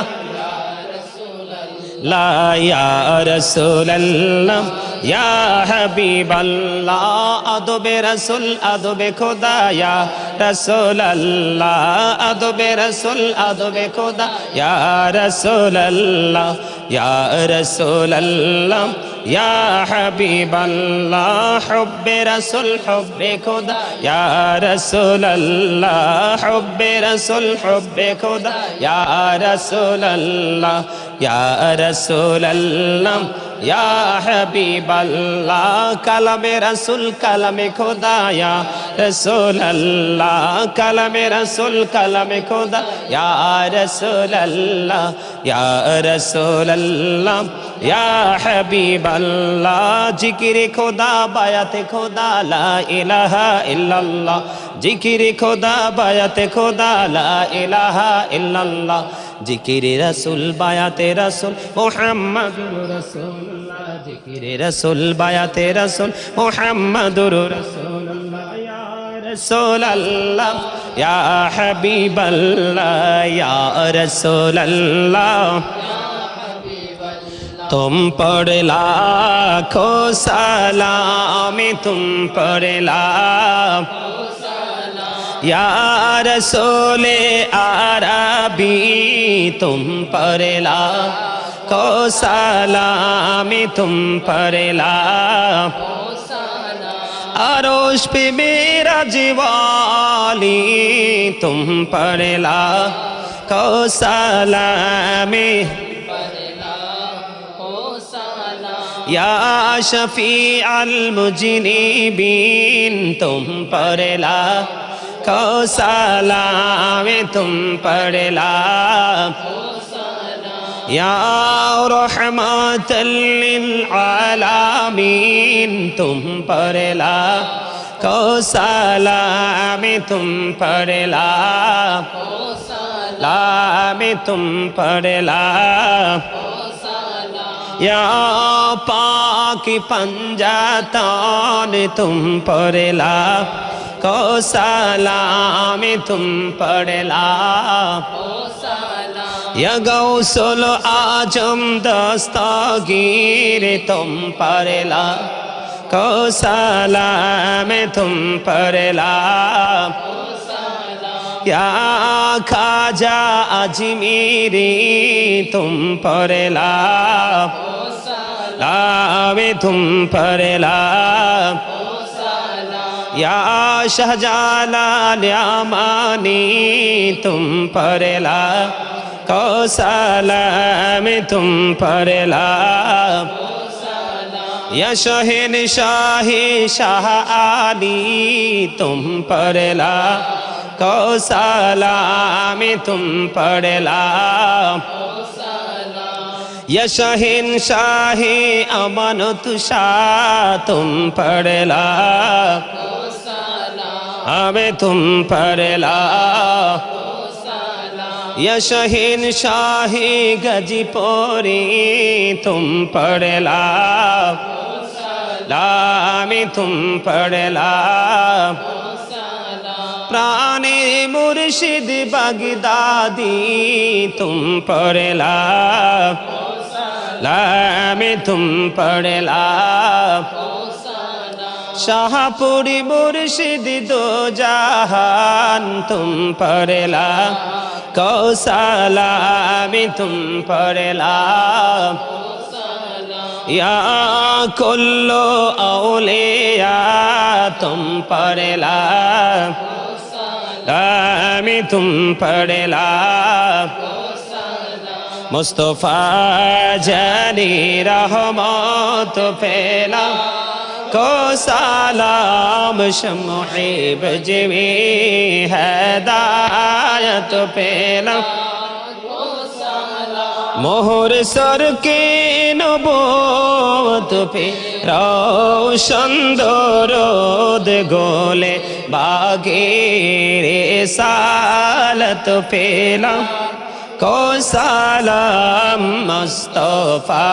ला या रसूल अल्लाह या हबीब अल्लाह अदबे रसूल अदबे खुदा या रसूल अल्लाह अदबे रसूल अदबे खुदा या रसूल अल्लाह या रसूल अल्लाह या हबीब अल्लाह हुब्बे रसूल हुब्बे खुदा या रसूल अल्लाह हुब्बे रसूल हुब्बे खुदा या रसूल अल्लाह या रसूल अल्लाह या हबीब अल्लाह कलमे रसूल कलमे खुदा या रसूल अल्लाह कलमे रसूल कलमे खुदा या रसूल अल्लाह या रसूल अल्लाह या हबीब अल्लाह जिक्र खुदा बायत खुदा ला इलाहा इल्लल्लाह जिक्र खुदा बायत खुदा ला इलाहा इल्लल्लाह जिक्र रसूल बायत रसूल मुहम्मदुर रसूलुल्लाह जिक्र रसूल बायत रसूल मुहम्मदुर रसूलुल्लाह या रसूल अल्लाह या हबीब अल्लाह या रसूल अल्लाह तुम पर लाखों सलाम तुम पर लाखों या रसूले अरबी तुम पर लाखों सलाम तुम पर लाखों अरोश पे मेरा जीवाली तुम पर लाखों सलाम या शफी अल मुजनिबीन तुम पर लाखों सलाम तुम पर लाखों या रहमतल लिल आलमीन तुम पर लाखों सलाम तुम पर लाखों सलाम तुम पर लाखों या पाक पंजातान तुम पर लाखों सलाम तुम पर लाखों सलाम या गौसल आजम दस्तगीर तुम पर लाखों सलाम तुम पर लाखों सलाम या खाजा अजमीरी तुम पर लाखों लावे तुम पर लाखों सलाम या शाहजालाल यामानी तुम पर लाखों सलाम तुम पर लाखों सलाम या शहनशाह शाह आली तुम पर लाखों को सलामी तुम पढ़ ला या शहीन शाही अमानत शाह तुम पढ़ ला हमें तुम पढ़ ला या शहीन शाही गजीपुरी तुम पढ़ ला लामी तुम पढ़ ला प्राणी मुर्शिद बगदादी तुम पढ़ ला लामी तुम पढ़ ला शाहपुरी मुर्शिद दो जहान तुम पढ़ ला को सलामी तुम पढ़ ला या कुल्लो औलिया तुम पढ़ ला लामी तुम पढ़ ला मुस्तफा जानी रहमत फैला को सलाम शमुहीब जिमी हिदायत फैला मोहर सर के नबूवत पे रोशन दरूद गोले बागे रिसालत फैला को सलाम मुस्तफा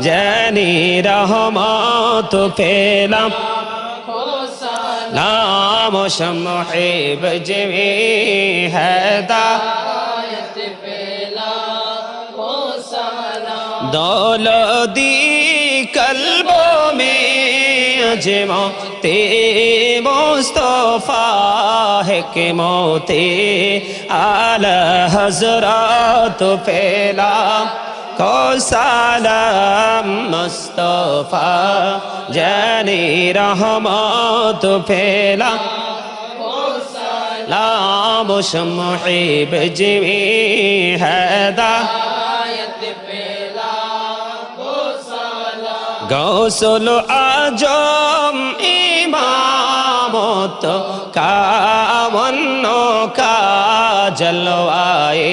जानी रहमत फैला नाम शमुहीब जिमी हिदायत फैला को सलाम दौलती कल्बों में अजमा ते मुस्तफा है के मोते आला हजरत फैला को सलाम मुस्तफा जानी रहमत फैला को सलाम शमुहीब जिमी हिदायत फैला को सलाम गौसुल आजम इमामत का वन्नो का जलवाए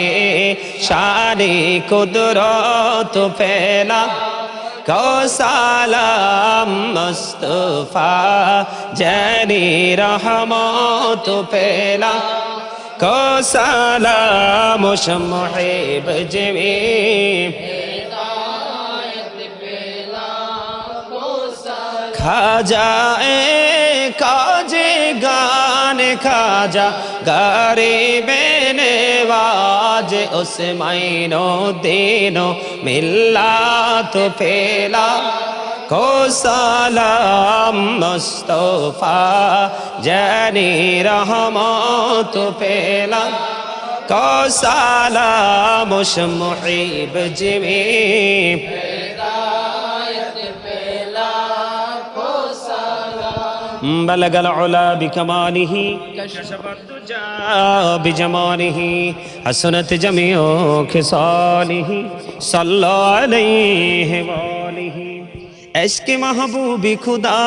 शानी कुदरत फैला को सलाम मुस्तफा जानी रहमत फैला को सलाम शमुहीब जिमी खाजाए काजे गाने खाजा गरीबे नेवाज उस माइनो दीनो मिल्लात फैला को सलाम मुस्तफा जानी रहमत फैला को सलाम शमुहीब जिमी बलगल उला बिकमालिह कशफत दुजा बिजमालिह हसनत जमीओ खिसालिह सल्लल्लाहु अलैहि वालिहि इश्क महबूबी खुदा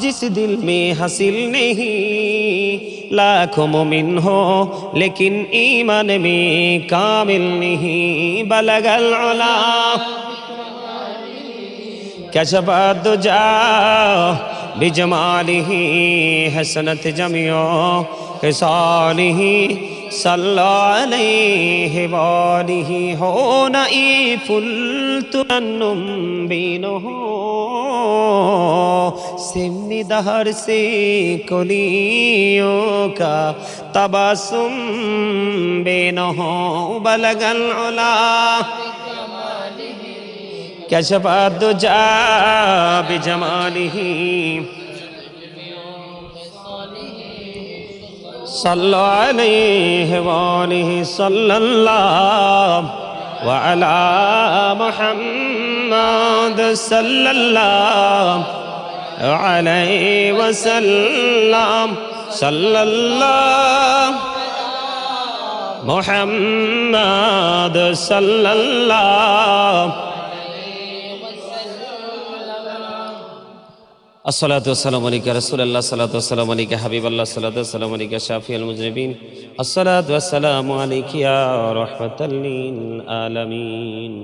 जिस दिल में हासिल नहीं लाखों मोमिन हो लेकिन ईमान में कामिल नहीं बलगल उला कशफत दुजा बिजमालिह हसनत जमीओ खिसालिह सल्लल्लाहु अलैहि वालिहि हो नईफुल तुन्नुम बिनो सिमनी दहर से कुलियों का तबसुम बिनो बलगल उला कशफत दुजा बिजमालिह सल्लल्लाहु अलैहि वालिहि सल्लल्लाहु अला मुहम्मद सल्लल्लाहु अलैहि वसल्लम सल्लल्लाहु मुहम्मद सल्लल्लाहु الصلاة والسلام عليك يا رسول الله، الصلاة والسلام عليك يا حبيب الله، الصلاة والسلام عليك يا شافي المذنبين، الصلاة والسلام عليك يا رحمة للعالمين.